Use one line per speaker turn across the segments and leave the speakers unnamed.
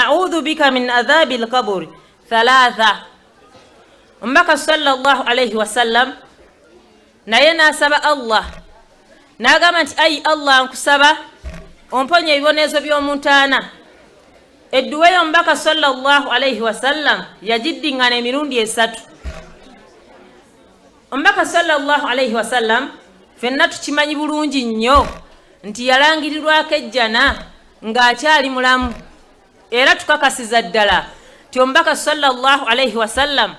أعوذ بك من عذاب القبر ثلاثة. Omubaka sallallahu alayhi wasallam naye nasaba Allah nagamba nti ayi Allah nkusaba omponye ebibonezo by'omuntaana. Edduwa y'omubaka sallallahu alayhi wasallam yagiddingana emirundi 3. Omubaka sallallahu alayhi wasallam fenna tukimanyi bulungi nnyo nti yalangirirwako ejjana ng'akyali mulamu, era tukakasiza ddala ti omubaka sallallahu alayhi wasallam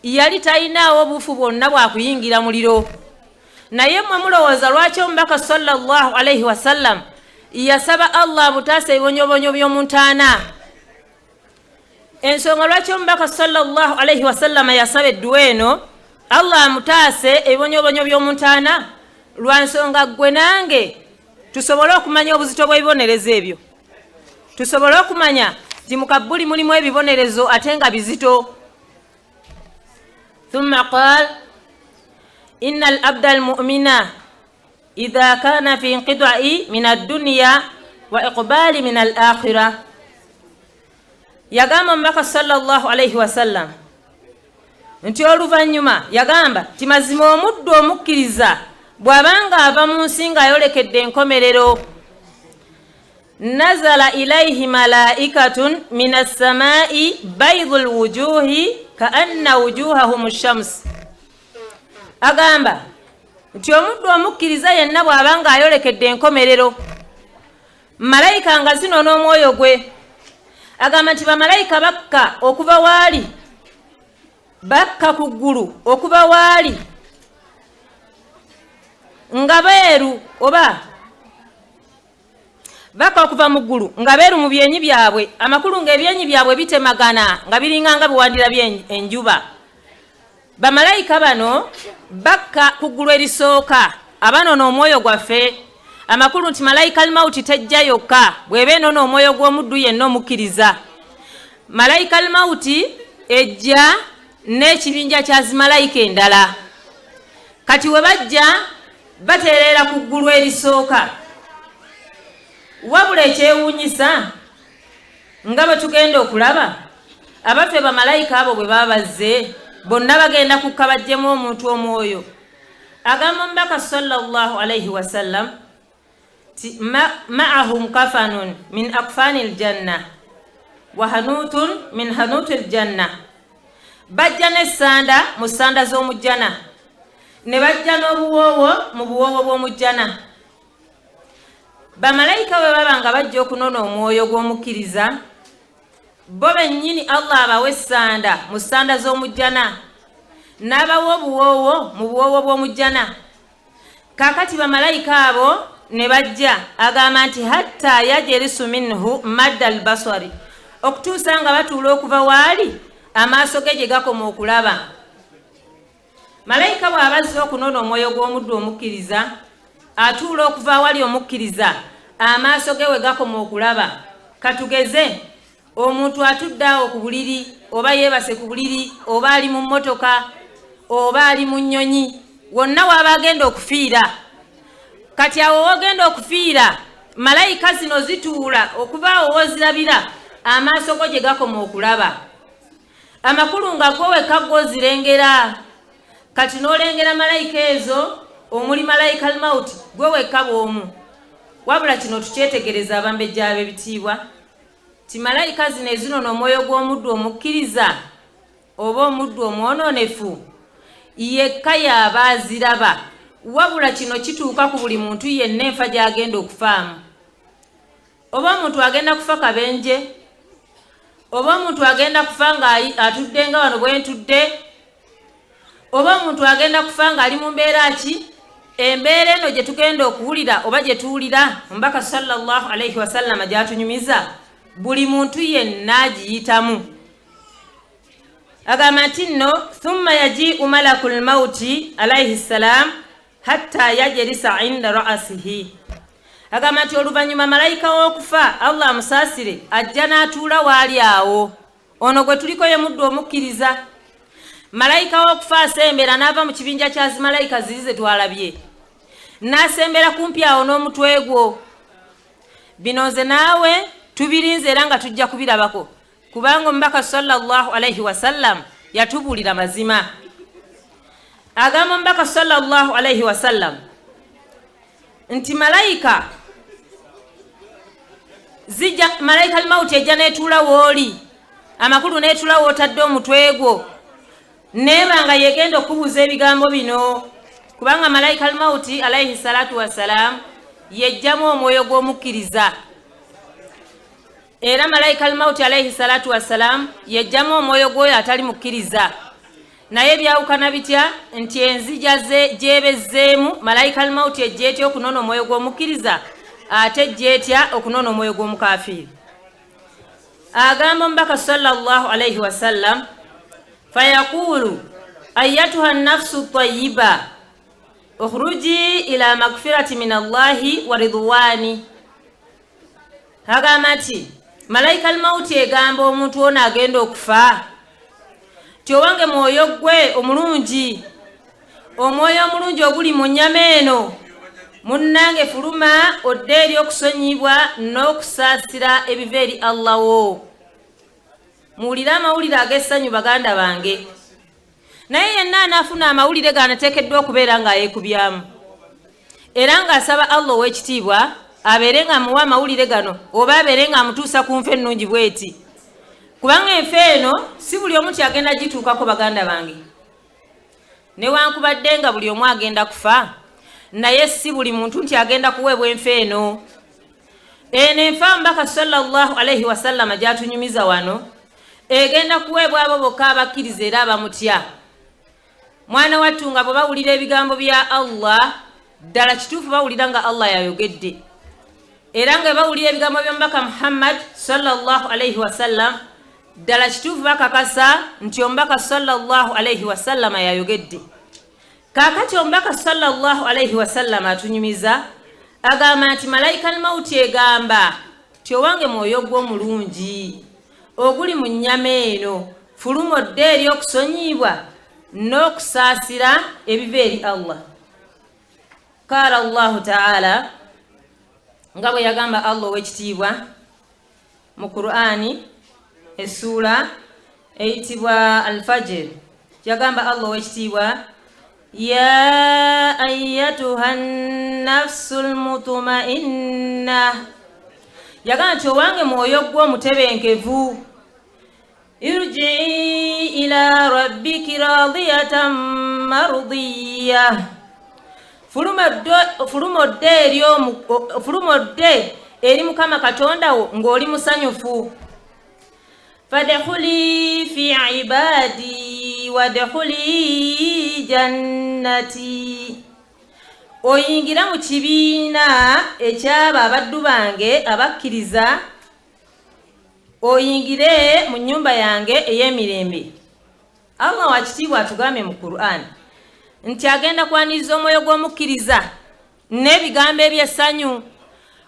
yali talinaawo obufu bwonna bwakuyingira muliro. Naye mmwe mulowooza lwaki omubaka sallallahu alayhi wasallam yasaba Allah amutaase ebibonyobonyo by'omuntaana? Ensonga lwaki omubaka sallallahu alayhi wasallam yasaba edduwa eno Allah amutaase ebibonyobonyo by'omuntaana, lwa nsonga ggwe nange tusobole okumanya obuzito bw'ebibonerezo ebyo, tusobole okumanya nti mu kabbuli mulimu ebibonerezo ate nga bizito. ثم قال إن الأبد المؤمن إذا كان في انقطاع من الدنيا وإقبال من الآخرة. يقام مبكى صلى الله عليه وسلم nti oluvannyuma yagamba ti mazima omuddu omukkiriza bw'abanga ava mu nsi ng'ayolekedde enkomerero, nazala ilayhi malaikatun min as-samaa'i baydul wujuhi kaanna wujuhahum ash-shams. Agamba nti omuddu omukkiriza yenna bw'abanga ayolekedde enkomerero, malayika nga zino n'omwoyo gwe. Agamba nti bamalayika bakka okuva waali, bakka ku ggulu okuva waali nga beeru, oba bakka okuva mu ggulu nga beeru mu byenyi byabwe, amakulu ng'ebyenyi byabwe bitemagana nga biringanga biwandira by'enjuba. Bamalayika bano bakka ku ggulu erisooka abanoona omwoyo gwaffe, amakulu nti malayika almauti tejja yokka bw'eba enoona omwoyo gw'omuddu yenna omukkiriza. Malayika almauti ejja n'ekibinja kya zimalayika endala. Kati we bajja bateerera ku ggulu erisooka. Wabula ekyewuunyisa nga bwe tugenda okulaba abaffe bamalayika abo bwe baba bazze bonna bagenda kukka bajjemu omuntu omwoyo. Agamba omubaka sallallahu alayhi wasallam ti ma'ahum kafanun min akfani aljanna wa hanutun min hanuti aljanna. Bajja n'essanda mu ssanda z'omujjana, ne bajja n'obuwoowo mu buwoowo bw'omujjana. Bamalayika bwe baba nga bajja okunoona omwoyo gw'omukkiriza, bo bennyini Allah abawa essanda mu ssanda z'omujjana, n'abawa obuwoowo mu buwoowo bw'omujjana. Kaakati bamalayika abo ne bajja, agamba nti hatta yajlisu minhu madda albasari, okutuusa nga batuula okuva waali amaaso ge gye gakoma okulaba. Malayika bw'aba azze okunoona omwoyo gw'omuddu omukkiriza, atuula okuva wali omukkiriza amaaso ge we gakoma okulaba. Katugeze omuntu atudde awo ku buliri, oba yeebase ku buliri, oba ali mu mmotoka, oba ali mu nnyonyi, wonna waba agenda okufiira. Kati awo wogenda okufiira, malayika zino zituula okuva awo wozirabira amaaso go gye gakoma okulaba. Amakulu nga gwe wekka gw'ozirengera. Kati n'olengera malayika ezo omuli malayika almauti gwe wekka bw'omu. Wabula kino tukyetegereza abambejja ab'ebitiibwa ti malayika zino ezinoona omwoyo gw'omuddu omukkiriza oba omuddu omwonoonefu yekka y'aba aziraba. Wabula kino kituuka ku buli muntu yenna enfa gy'agenda okufaamu. Oba omuntu agenda kufa kabenje, oba omuntu agenda kufa nga atudde nga wano bwe ntudde, oba omuntu agenda kufa nga ali mu mbeera ki, embeera eno gye tugenda okuwulira oba gye tuwulira omubaka sallallahu alayhi wasallam gy'atunyumiza, buli muntu yenna agiyitamu. Agamba nti nno thumma yaji'u malakul mauti alayhi salam hatta yajlisa inda ra'sihi. Agamba nti oluvannyuma malayika w'okufa Allah amusaasire ajja n'atuula waali awo. Ono gwe tuliko ye muddu omukkiriza. Malayika w'okufa asembera n'ava mu kibinja kya zimalayika ziri ze twalabye, n'asembera kumpi awo n'omutwe gwo. Bino nze naawe tubirinze era nga tujja kubirabako kubanga omubaka sallallahu alaihi wasallam yatubulira mazima. Agamba omubaka sallallahu alaihi wasallam nti malaika al-mauti ejja netuula wooli, amakulu netuula wootadde omutwe gwo, neba nga yegenda okubuuza ebigambo bino kubanga malaika al-mauti alaihi salatu wassalam yejjamu omwoyo gw'omukkiriza. Era malaika al-mauti alaihi salatu wassalam yejjamu omwoyo gwoyo atali mukkiriza. Naye byawukana bitya nti enzija gyebezzeemu malaika al-mauti ejjeetya okunona omwoyo gw'omukkiriza ate ejjeetya okunona omwoyo gw'omukafiri. Agamba omubaka sallallahu alaihi wasallam fayaqulu ayyatuha nafsu tayyiba ukhruji ila magfirati min Allahi wa ridwani. Agamba ati malaika al-mauti egamba omuntu ono agenda okufa ti owange mwoyo gwe omulungi, omwoyo omulungi oguli mu nnyama eno, munnange fuluma odde eri okusonyibwa n'okusaasira ebiva eri Allah wo. Muwulire amawulire ag'essanyu baganda bange. Naye yenna anaafuna amawulire ganateekeddwa okubeera ng'ayeekubyamu era ng'asaba Allah ow'ekitiibwa abeere ng'amuwa amawulire gano oba abeere ng'amutuusa ku nfa ennungi bweti. Kubanga enfa eno si buli omu kyagenda gituukako baganda bange. Newankubadde nga buli omu agenda kufa, naye si buli muntu nti agenda kuweebwa enfa eno. Eno enfa omubaka sallallahu alaihi wasallam gyatunyumiza wano egenda kuweebwa abo bokka abakkiriza era abamutya. Mwana wattu nga bwe bawulira ebigambo bya Allah, ddala kituufu bawulira nga Allah yayogedde. Era nga bawulira ebigambo by'omubaka Muhammad sallallahu alaihi wasallam, ddala kituufu bakakasa nti omubaka sallallahu alaihi wasallam yayogedde. Kaakati omubaka sallallahu alaihi wasallam atunyumiza agamba nti malaika al-mauti egamba ti owange mwoyo gw'omulungi oguli mu nnyama eno, fuluma odde eri okusonyibwa n'okusaasira ebiva eri Allah. Qala Allahu ta'ala, nga bwe yagamba Allah ow'ekitiibwa mu Qur'ani essuula eyitibwa Al-Fajr, yagamba Allah ow'ekitiibwa ya ayyatuha nafsul mutma'inna, yagamba nti owange mwoyo gw'omutebenkevu, irji'i ila rabbiki radiyatan mardiyya, fuluma odde eri Mukama Katonda wo ng'oli musanyufu. Fadkhuli fi ibadi wadkhuli jannati, oyingira mu kibiina ekyabo abaddu bange abakkiriza, oyingire mu nnyumba yange ey'emirembe. Allah wakitiibwa atugambye mu Qur'an nti agenda kwaniriza omwoyo gw'omukkiriza n'ebigambo eby'essanyu.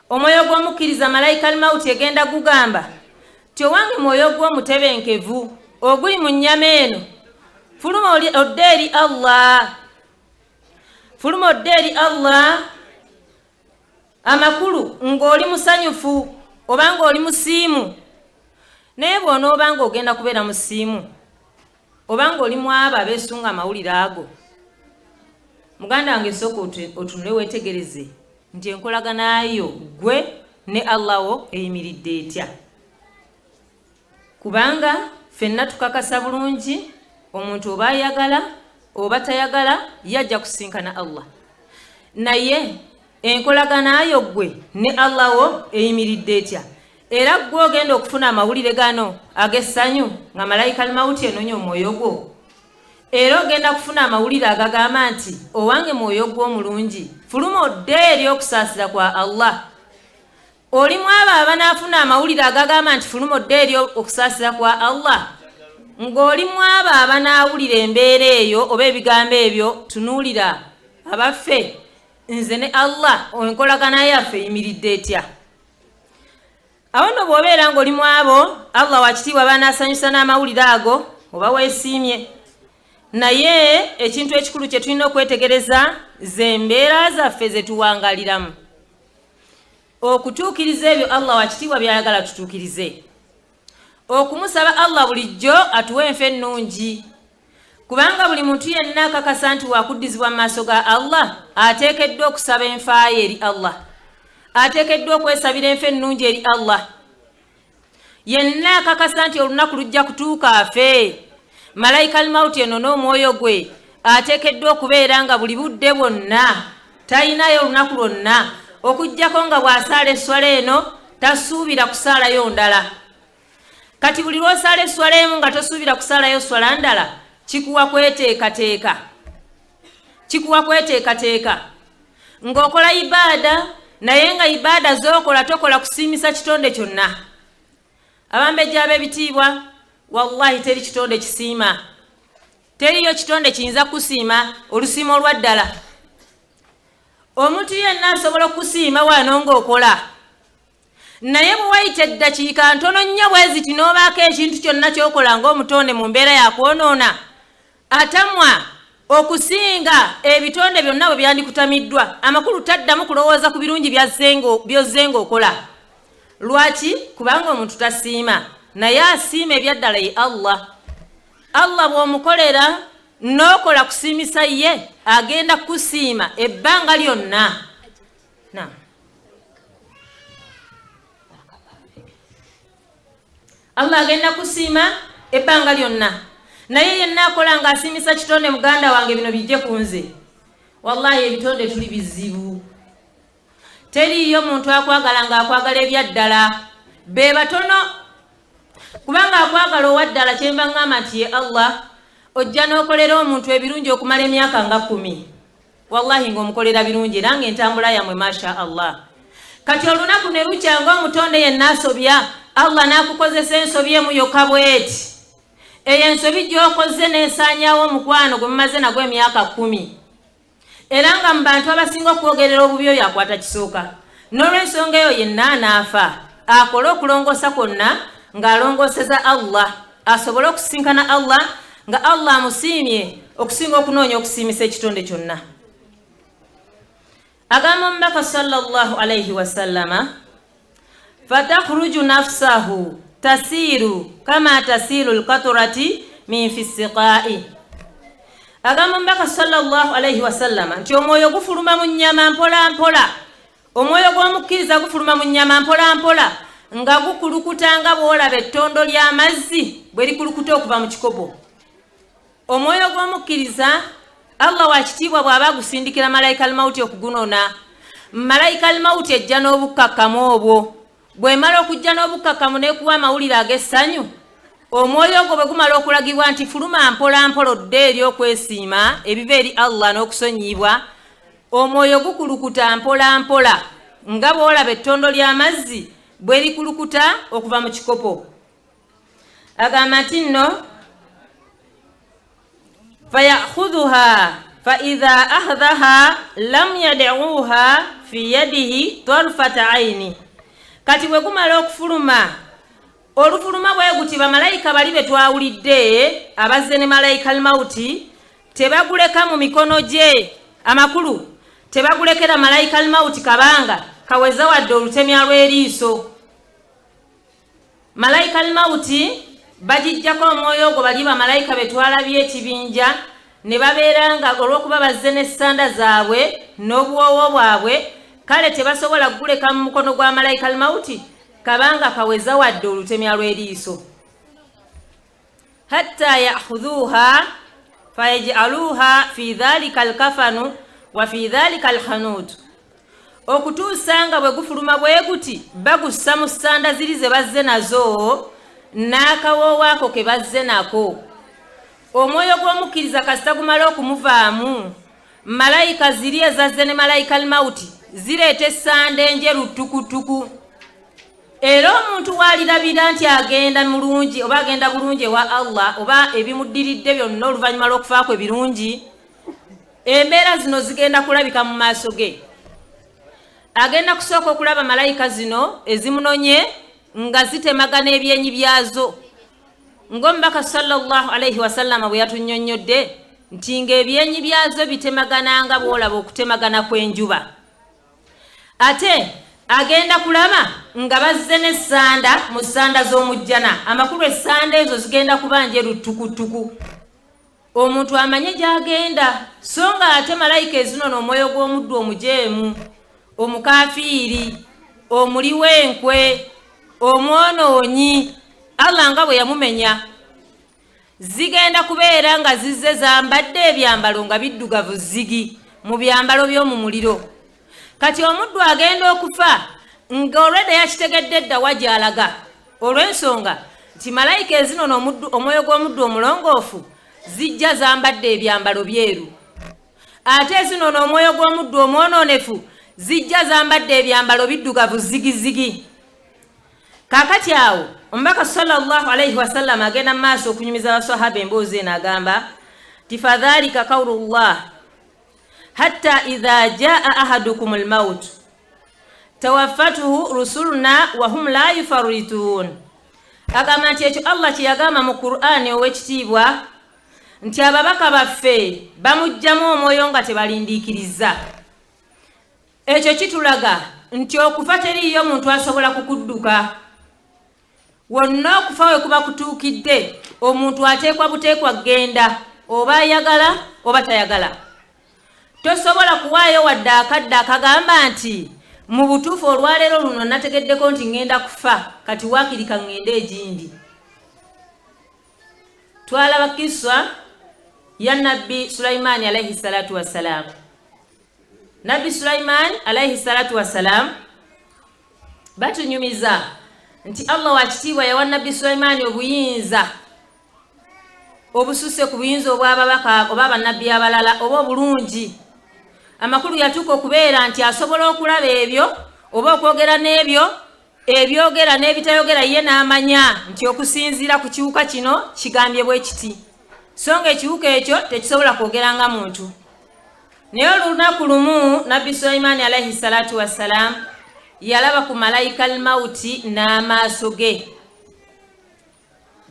Omwoyo gw'omukkiriza malaika al-mauti egenda gugamba ti owange mwoyo gw'omutebenkevu oguli mu nnyama eno, fuluma odde eri Allah, fuluma odde eri Allah amakulu ng'oli musanyufu oba ng'oli musiimu. Naye bw'onooba nga ogenda kubeera musiimu oba ng'oli mu abo abeesunga amawulire ago, muganda wange sooka otunule weetegereze nti enkolaganayo gwe ne Allah wo eyimiridde etya. Kubanga ffenna tukakasa bulungi omuntu oba ayagala oba tayagala yajja kusinkana Allah, naye enkolaganayo gwe ne Allah wo eyimiridde etya. Era gwe ogenda okufuna amawulire gano ag'essanyu nga malaika al-mauti enoonya omwoyo gwo, era ogenda kufuna amawulire agagamba nti owange mwoyo gw'omulungi, fuluma odde eri okusaasira kwa Allah. Oli mu abo abanaafuna amawulire agagamba nti fuluma odde eri okusaasira kwa Allah, ng'oli mu abo abanaawulira embeera eyo oba ebigambo ebyo, tunuulira abaffe nze ne Allah enkolagana yaffe eyimiridde etya. Awo nno bw'obeera ng'oli mu abo Allah wakitiibwa banaasanyusa n'amawulire ago oba weesiimye. Naye ekintu ekikulu kye tulina okwetegereza ze mbeera zaffe ze tuwangaliramu. okutuukiriza ebyo Allah wakitiibwa byayagala tutuukirize, okumusaba Allah bulijjo atuwe enfe ennungi, kubanga buli muntu yenna akakasa nti wakuddizibwa mu maaso ga Allah ateekeddwa okusaba enfaayo eri Allah, ateekeddwa okwesabira enfe ennungi eri Allah. Yenna akakasa nti olunaku lujja kutuuka afe, malayika al-mauti eno n'omwoyo gwe ateekeddwa okubeera nga buli budde bwonna talinayo olunaku lwonna okujjako nga bw'asaala esswala eno tasuubira kusaalayo ndala. Kati buli lw'osaala esswala emu nga tosuubira kusaalayo swala ndala kikuwa kweteekateeka ng'okola ibaada naye nga ibaada z'okola tokola kusiimisa kitonde kyonna. Abambejja ab'ebitiibwa, wallahi teri kitonde kisiima, teriyo kitonde kiyinza kusiima olusiimo olwa ddala. Omuntu yenna asobola okusiima wano ng'okola, naye bwe wayita eddakiika ntono nnyo bwe ziti n'obaako ekintu kyonna ky'okola ng'omutonde mu mbeera ya kwonoona, atamwa okusinga ebitonde byonna bwe byandikutamiddwa, amakulu taddamu kulowooza ku birungi by'ozze ng'okola. Lwaki? Kubanga omuntu tasiima, naye asiima ebyaddala ye Allah. Allah bw'omukolera n'okola kusiimisa ye agenda kusiima ebbanga lyonna. Allah agenda kusiima ebbanga lyonna, naye yenna akola nga asiimisa kitonde muganda wange bino bijje ku nze. Wallahi ebitonde tuli bizibu, teriyo muntu akwagala nga akwagala ebyaddala, be batono. Kubanga akwagala owaddala kyemba ngamba nti ye Allah ojja n'okolera omuntu ebirungi okumala emyaka nga 10, wallahi ng'omukolera birungi era ng'entambula yammwe masha Allah. Kati olunaku ne lukya ng'omutonde yenna asobya, Allah n'akukozesa ensobi emu yokka bw'eti, eyo ensobi gy'okoze n'esaanyaawo omukwano gwe mumaze nagwo emyaka 10, era nga mu bantu abasinga okwogerera obubi oyo akwata kisooka. N'olw'ensonga eyo yenna anaafa akole okulongoosa kwonna ng'alongooseza Allah, asobole okusinkana Allah nga Allah amusiimye okusinga okunoonya okusiimisa ekitonde kyonna. Agamba omubaka sallallahu alayhi wasallama, fatakhruju nafsahu tasiru kama tasiru alqatrati min fi siqai. Agamba omubaka sallallahu alayhi wasallama nti omwoyo gufuluma mu nnyama mpola mpola, omwoyo gw'omukkiriza gufuluma mu nnyama mpola mpola nga gukulukuta nga bw'olaba ettondo ly'amazzi bwe likulukuta okuva mu kikopo. Omwoyo gw'omukkiriza Allah wakitiibwa bw'aba gusindikira malayika al-mauti okugunoona. Malayika al-mauti ejja n'obukkakkamu obwo, bw'emala okujja n'obukkakkamu n'ekuwa amawulire ag'essanyu, omwoyo ogwo bwe gumala okulagibwa nti fuluma mpola mpola odde eri okwesiima ebiva eri Allah n'okusonyiyibwa, omwoyo gukulukuta mpola mpola nga bw'olaba ettondo ly'amazzi bwe likulukuta okuva mu kikopo. Agamba nti nno fayakhudhuha faidha ahdhaha lam yad'uha fi yadihi tarfata aini. Kati bwe gumala okufuluma, olufuluma bwe guti bamalayika bali be twawulidde abazze ne malayika al-mauti tebaguleka mu mikono gye amakulu, tebagulekera malayika al-mauti kabanga kaweza wadde olutemya lw'eriiso. Malayika al-mauti bagijjako omwoyo ogwo bali bamalayika be twalabye ekibinja ne babeera nga olw'okuba bazze n'essanda zaabwe n'obuwoowo bwabwe, kale tebasobola kuguleka mu mukono gwa malayika al-mauti kabanga kaweza wadde olutemya lw'eriiso. Hatta ya'khudhuha fayaj'aluha fi dhalika al-kafanu wa fi dhalika al-hanut, okutuusa nga bwe gufuluma bwe guti bagussa mu ssanda ziri ze bazze nazo n'akawoowo ako ke bazze nako. Omwoyo gw'omukkiriza kasita gumala okumuvaamu, malayika ziri ezazze ne malayika al-mauti zireeta essanda enjeru tukutuku, era omuntu waalirabira nti agenda mulungi oba agenda bulungi ewa Allah oba ebimuddiridde byonna oluvannyuma lw'okufa kwe birungi, embeera zino zigenda kulabika mu maaso ge. Agenda kusooka okulaba malayika zino ezimunonye nga zitemagana ebyenyi byazo, ng'omubaka sallallahu alayhi wasallama bwe yatunnyonnyodde nti ng'ebyenyi byazo bitemagana nga bw'olaba okutemagana kw'enjuba. Ate agenda kulaba nga bazze n'essanda mu ssanda z'omujjana. Amakulu essanda ezo zigenda kuba njeru tukutuku. Omuntu amanye gy'agenda, so nga ate malayika ezinono omwoyo gw'omuddu omujeemu, omukafiiri, omuli w'enkwe, omwonoonyi, Allah nga bwe yamumenya, zigenda kubeera nga zizze zambadde ebyambalo nga biddugavu zigi mu byambalo by'omu muliro. Kati omuddu agenda okufa nga olwedda yakitegedde dda wagyalaga, olw'ensonga nti malayika ezinono omwoyo gw'omuddu omulongoofu zijja zambadde ebyambalo byeru, ate ezinono omwoyo gw'omuddu omwonoonefu zijja zambadde ebyambalo biddugavu zigizigi. Kaakati awo omubaka sallallahu alayhi wasallam agenda mu maaso okunyumiza abasahaba emboozi eno agamba ti fadhalika qawlullah hatta idha jaa ahadukum almaut tawaffatuhu rusuluna wa hum la yufarritun. Agamba nti ekyo Allah kye yagamba mu Qur'ani ow'ekitiibwa nti ababaka baffe bamujjamu omwoyo nga tebalindiikiriza. Ekyo kitulaga nti okufa teriiyo muntu asobola kukudduka. Wonna okufa we kuba kutuukidde, omuntu ateekwa buteekwa genda, oba ayagala oba tayagala. Tosobola kuwaayo wadde akadde akagamba nti mu butuufu olwaleero luno nategeddeko nti ngenda kufa, kati waakirika ngende egindi. Twalaba kiswa ya Nabbi Sulaiman alayhi salatu wassalam. Nabbi Sulaiman alayhi salatu wassalam batunyumiza nti Allah wakitiibwa yawa Nabbi Sulaiman obuyinza obususe ku buyinza obw'ababaka oba bannabbi abalala oba obulungi. Amakulu yatuuka okubeera nti asobola okulaba ebyo oba okwogera n'ebyo ebyogera n'ebitayogera ye n'amanya nti okusinziira ku kiwuka kino kigambye bwe kiti, so nga ekiwuka ekyo tekisobola kwogera nga muntu. Naye olunaku lumu Nabbi Sulaiman alayhi salatu wassalam yalaba ku malayika al-mauti n'amaaso ge.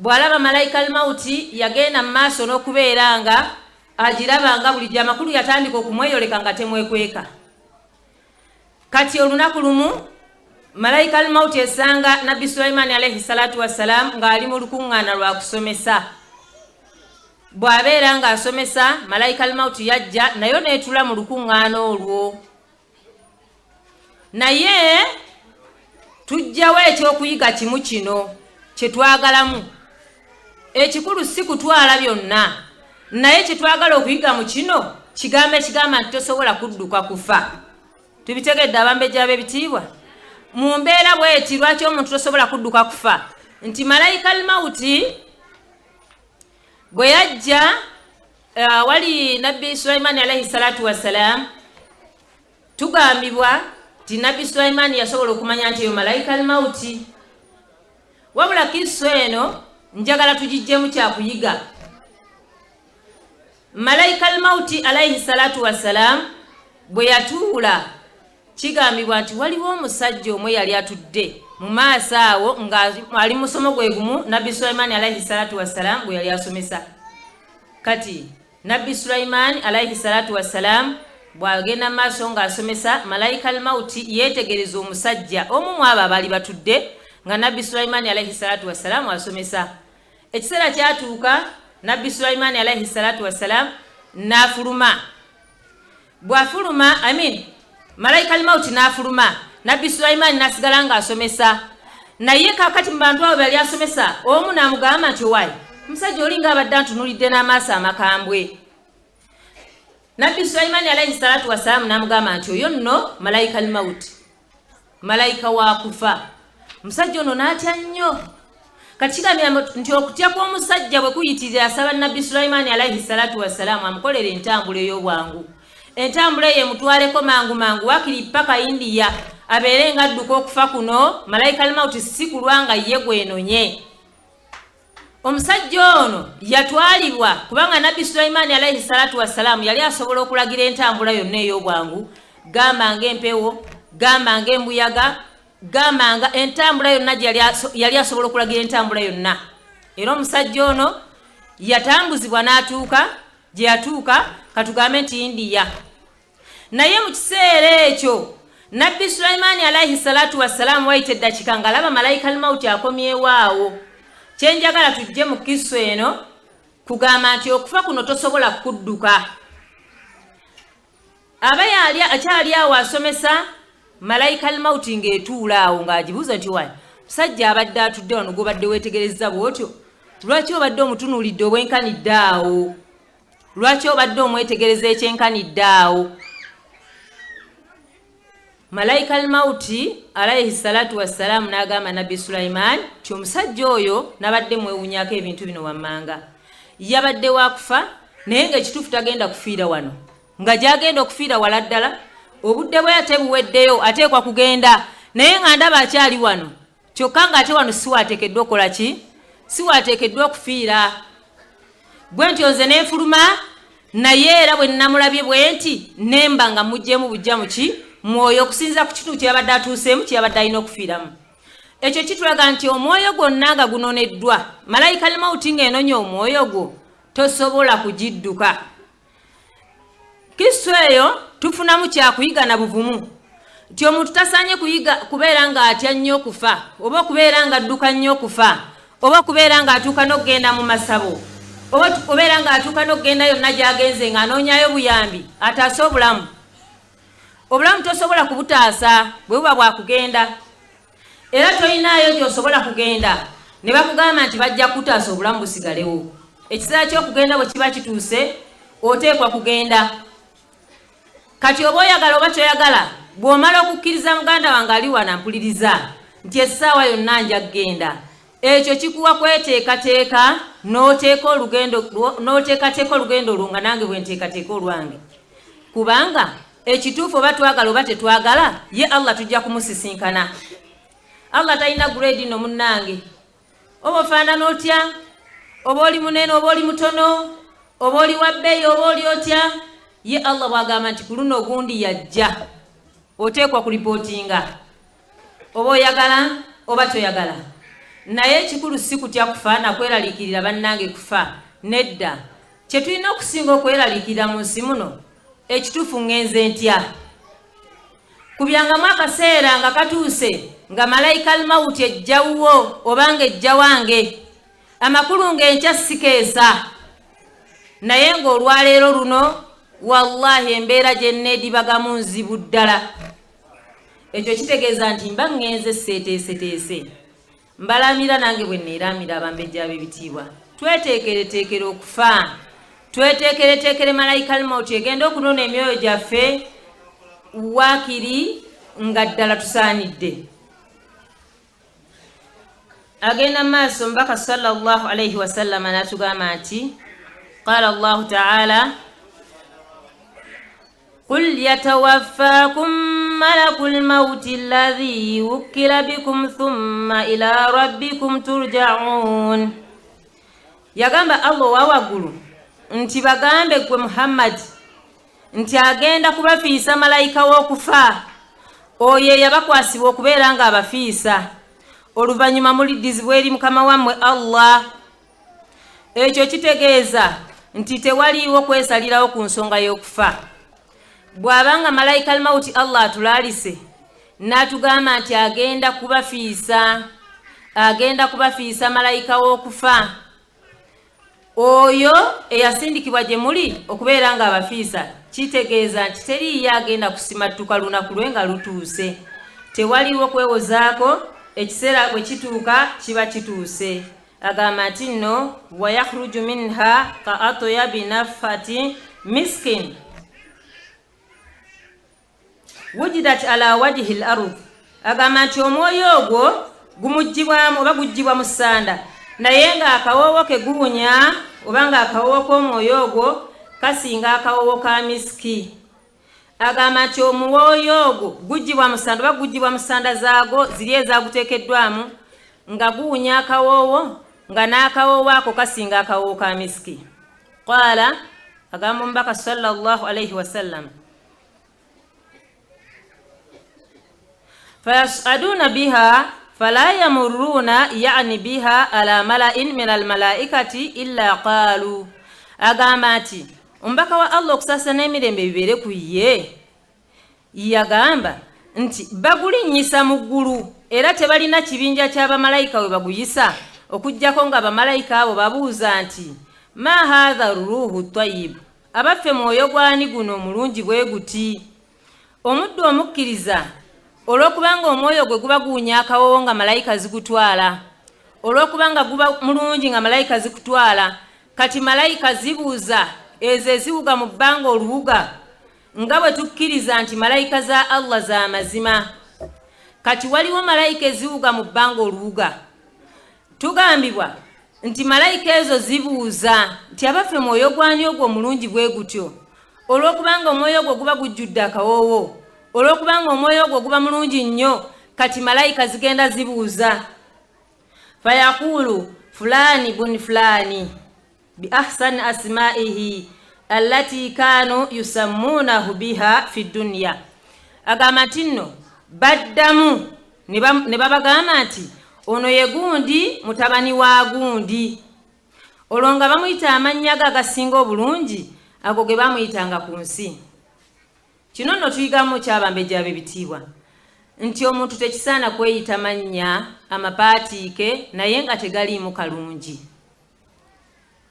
Bw'alaba malayika al-mauti yagenda mu maaso n'okubeera nga agiraba nga bulijjo. Amakulu yatandika okumweyoleka nga temwekweka. Kati olunaku lumu malayika al-mauti esanga Nabbi Sulaiman alayhi salatu wassalam ng'ali mu lukuŋŋaana lwa kusomesa. Bw'abeera ng'asomesa malayika al-mauti yajja nayo neetula mu lukuŋŋaana olwo. Naye tujjawo ekyokuyiga kimu kino kye twagalamu. Ekikulu si kutwala byonna, naye kye twagala okuyiga mu kino kigamba nti tosobola kudduka kufa. Tubitegedde abambejja b'ebitiibwa? Mu mbeera bw'eti lwaki omuntu tosobola kudduka kufa? Nti malayika al-mauti bwe yajja wali Nabbi Sulaiman alayhi salatu wassalam, tugambibwa nti Nabbi Sulaiman yasobola okumanya nti eyo malayika al-mauti. Wabula kiso eno njagala tugijjemu kyakuyiga. Malayika al-mauti alayhi salatu wassalam bwe yatuula, kigambibwa nti waliwo omusajja omwe yali atudde mu maaso awo nga ali musomo gwe gumu Nabbi Sulaiman alayhi salatu wassalam bwe yali asomesa. Kati Nabbi Sulaiman alayhi salatu wassalam bw'agenda mu maaso ng'asomesa, malayika al-mauti yeetegereza omusajja omu mu abo abaali batudde nga Nabbi Sulaiman alayhi salatu wassalam asomesa. Ekiseera kyatuuka Nabbi Sulaiman alayhi salatu wassalam n'afuluma. Bw'afuluma malayika al-mauti n'afuluma, Nabbi Sulaiman n'asigala ng'asomesa. Naye kaakati mu bantu abo bali asomesa, omu n'amugamba nti owaayi, omusajja oli ng'abadde antunuulidde n'amaaso amakambwe. Nabbi Sulaiman alayhi salatu wassalam n'amugamba nti oyo nno malayika al-mauti, malayika wa kufa. Omusajja ono n'atya nnyo. Kati kigambye nti okutya kw'omusajja bwe kuyitirira asaba Nabbi Sulaiman alayhi salatu wassalam amukolera entambula ey'obwangu. Entambula eyo emutwaleko mangu mangu wakiri paka India abeere ng'adduka okufa kuno, malayika al-mauti si kulwa nga ye gwenonye. Omusajja ono yatwalibwa kubanga Nabbi Sulaiman alayhi salatu wassalam yali asobola okulagira entambula yonna ey'obwangu, gamba ng'empewo, gamba ng'embuyaga, gamba nga entambula yonna yali asobola okulagira entambula yonna. Era omusajja ono yatambuzibwa n'atuuka gye yatuuka, katugambe nti India. Naye mu kiseera ekyo Nabbi Sulaiman alayhi salatu wassalam waite dakika ngalaba malaika al-mauti akomyewawo. Kyenjagala tujje mu kiso eno kugamba nti okufa kuno tosobola kudduka. Abaya akyali awo asomesa malaika al-mauti ng'etuula awo ng'agibuuza nti wali musajja abadde atudde wano gobadde weetegereza bw'otyo, lwaki obadde omutunuulidde obwenkanidde awo? Lwaki obadde omwetegereza ekyenkanidde awo? Malaika al-mauti alayhi salatu wassalamu n'agamba Nabbi Sulaiman ti omusajja oyo nabadde mwewunyako ebintu bino wammanga. Yabadde wakufa naye ng'ekituufu tagenda kufiira wano. Nga gyagenda okufiira wala ddala, obudde bwe ate buweddeyo ateekwa kugenda, naye nga ndaba akyali wano. Kyokka ng'ate wano si waateekeddwa okukola ki? Si waateekeddwa okufiira. Bwe ntyo nze n'enfuluma, naye era bwe nnamulabye bwe nti nemba nga muggyemu bujja mu ki? Mwoyo okusinza ku kitundu kyabadde atuuseemu kyabadde alina okufiiramu. Ekyo kitulaga nti omwoyo gwonna nga gunoneddwa, malayika al-mauti ng'enonya omwoyo gwo, tosobola kugidduka. Kristo eyo tufunamu kyakuyiga na buvumu. Nti omuntu tasaanye kubeera nga atya nnyo okufa, oba okubeera nga adduka nnyo okufa, oba okubeera nga atuuka n'okugenda mu masabo, oba okubeera nga atuuka n'okugenda yonna gy'agenze ng'anoonyayo buyambi ataase obulamu. Obulamu tosobola kubutaasa bwe buba bwakugenda. Era tolinaayo gy'osobola kugenda ne bakugamba nti bajja kutaasa obulamu busigalewo. Ekiseera ky'okugenda bwe kiba kituuse, oteekwa kugenda. Kati oba oyagala oba toyagala, bw'omala okukkiriza muganda wange ali wano ampuliriza nti essaawa yonna nja kugenda, ekyo kikuwa kweteekateeka n'oteekateeka olugendo lwo nga nange bwe nteekateeka olwange. Kubanga ekituufu oba twagala oba tetwagala, ye Allah tujja kumusisinkana. Allah talina grade no munnange. Oba ofaanana otya, oba oli munene oba oli mutono, oba oli wa bbeeyi oba oli otya, ye Allah bw'agamba nti ku luno ogundi yajja, oteekwa kulipootinga oba oyagala oba toyagala. Naye ekikulu si kutya kufa na kweraliikirira bannange kufa. Nedda, kye tulina okusinga okweraliikirira mu nsi muno, ekituufu ngenze ntya. Kubyangamu akaseera nga katuuse nga malayika al-mauti ejjawuwo obanga ejja wange, amakulu ng'enkya sikeesa. Naye ng'olwaleero luno wallahi embeera gye nneedibagamu nzibu ddala. Ekyo kitegeeza nti mba ngenze seeteeseteese. Mbalamira nange bwe neeramira abambejja ab'ebitiibwa, tweteekereteekere okufa, tweteekereteekere malayika al-mauti egenda okunona emyoyo gyaffe waakiri nga ddala tusaanidde. Agenda maaso mbaka sallallahu alayhi wa sallam n'atugamba nti qala Allahu ta'ala qul yatawaffakum malakul mauti alladhi wukkila bikum thumma ila rabbikum turja'un. Yagamba Allah wa waggulu nti bagambe gwe Muhammad nti agenda kubafiisa malayika w'okufa, oyo yabakwasibwa okubeera nga abafiisa, oluvannyuma muliddizibwa eri mukama wammwe Allah. Ekyo kitegeeza nti tewaliiwo kwesalirawo ku nsonga y'okufa. Bw'abanga malayika al-mauti Allah atulaalise n'atugamba nti agenda kubafiisa malayika w'okufa, oyo eyasindikibwa gye muli okubeera nga abafiisa, kitegeeza nti teriiyo agenda kusimattuka lunaku lwe nga lutuuse. Tewaliwo kwewozaako, ekiseera bwe kituuka kiba kituuse. Agamba nti nno wa yakhruju minha ka atyabi nafhati miskin wujidat ala wajhi al-ardh. Agamba nti omwoyo ogwo gumuggyibwamu oba guggyibwa mu ssanda, naye ng'akawoowo ke guwunya oba ng'akawoowo k'omwoyo ogwo kasinga akawoowo ka miski. Agamba nti omwoyo ogwo guggyibwa mu ssanda oba guggyibwa mu ssanda zaago ziri ezaaguteekeddwamu, nga guwunya akawoowo, nga n'akawoowo ako kasinga akawoowo ka miski. Qaala, agamba omubaka sallallahu alayhi wa sallam, fayasaduna biha fala yamurruna yani biha ala mala'in min almalaikati illa qalu. Agamba nti omubaka wa Allah okusasa n'emirembe bibeere ku ye, yagamba nti bagulinnyisa mu ggulu era tebalina kibinja ky'abamalayika we baguyisa okujjako nga abamalayika abo babuuza nti ma hatha ruuhu tayyibu, abaffe mwoyo gwani guno omulungi bwe guti. Omuddu omukkiriza olw'okubanga omwoyo gwe guba guwunya akawoowo nga malayika zigutwala, olw'okubanga guba mulungi nga malayika zikutwala, kati malayika zibuuza ezo eziwuga mu bbanga oluwuga nga bwe tukkiriza nti malayika za Allah za mazima. Kati waliwo malayika eziwuga mu bbanga oluwuga, tugambibwa nti malayika ezo zibuuza nti abaffe mwoyo gwani ogwo omulungi bwe gutyo, olw'okubanga omwoyo ogwo guba gujjudde akawoowo, olw'okubanga omwoyo ogwo guba mulungi nnyo. Kati malayika zigenda zibuuza, fayaqulu fulani bun fulani bi ahsani asma'ihi allati kanu yusammunahu biha fi dunya. Agamba nti nno baddamu ne babagamba nti ono ye gundi mutabani wa gundi, olwo nga bamuyita amannya ge agasinga obulungi ago ge bamuyitanga ku nsi. Kino nno tuyigamu kyabambejja ab'ebitiibwa nti omuntu tekisaana kweyita mannya amapaatiike naye nga tegaliimu kalungi.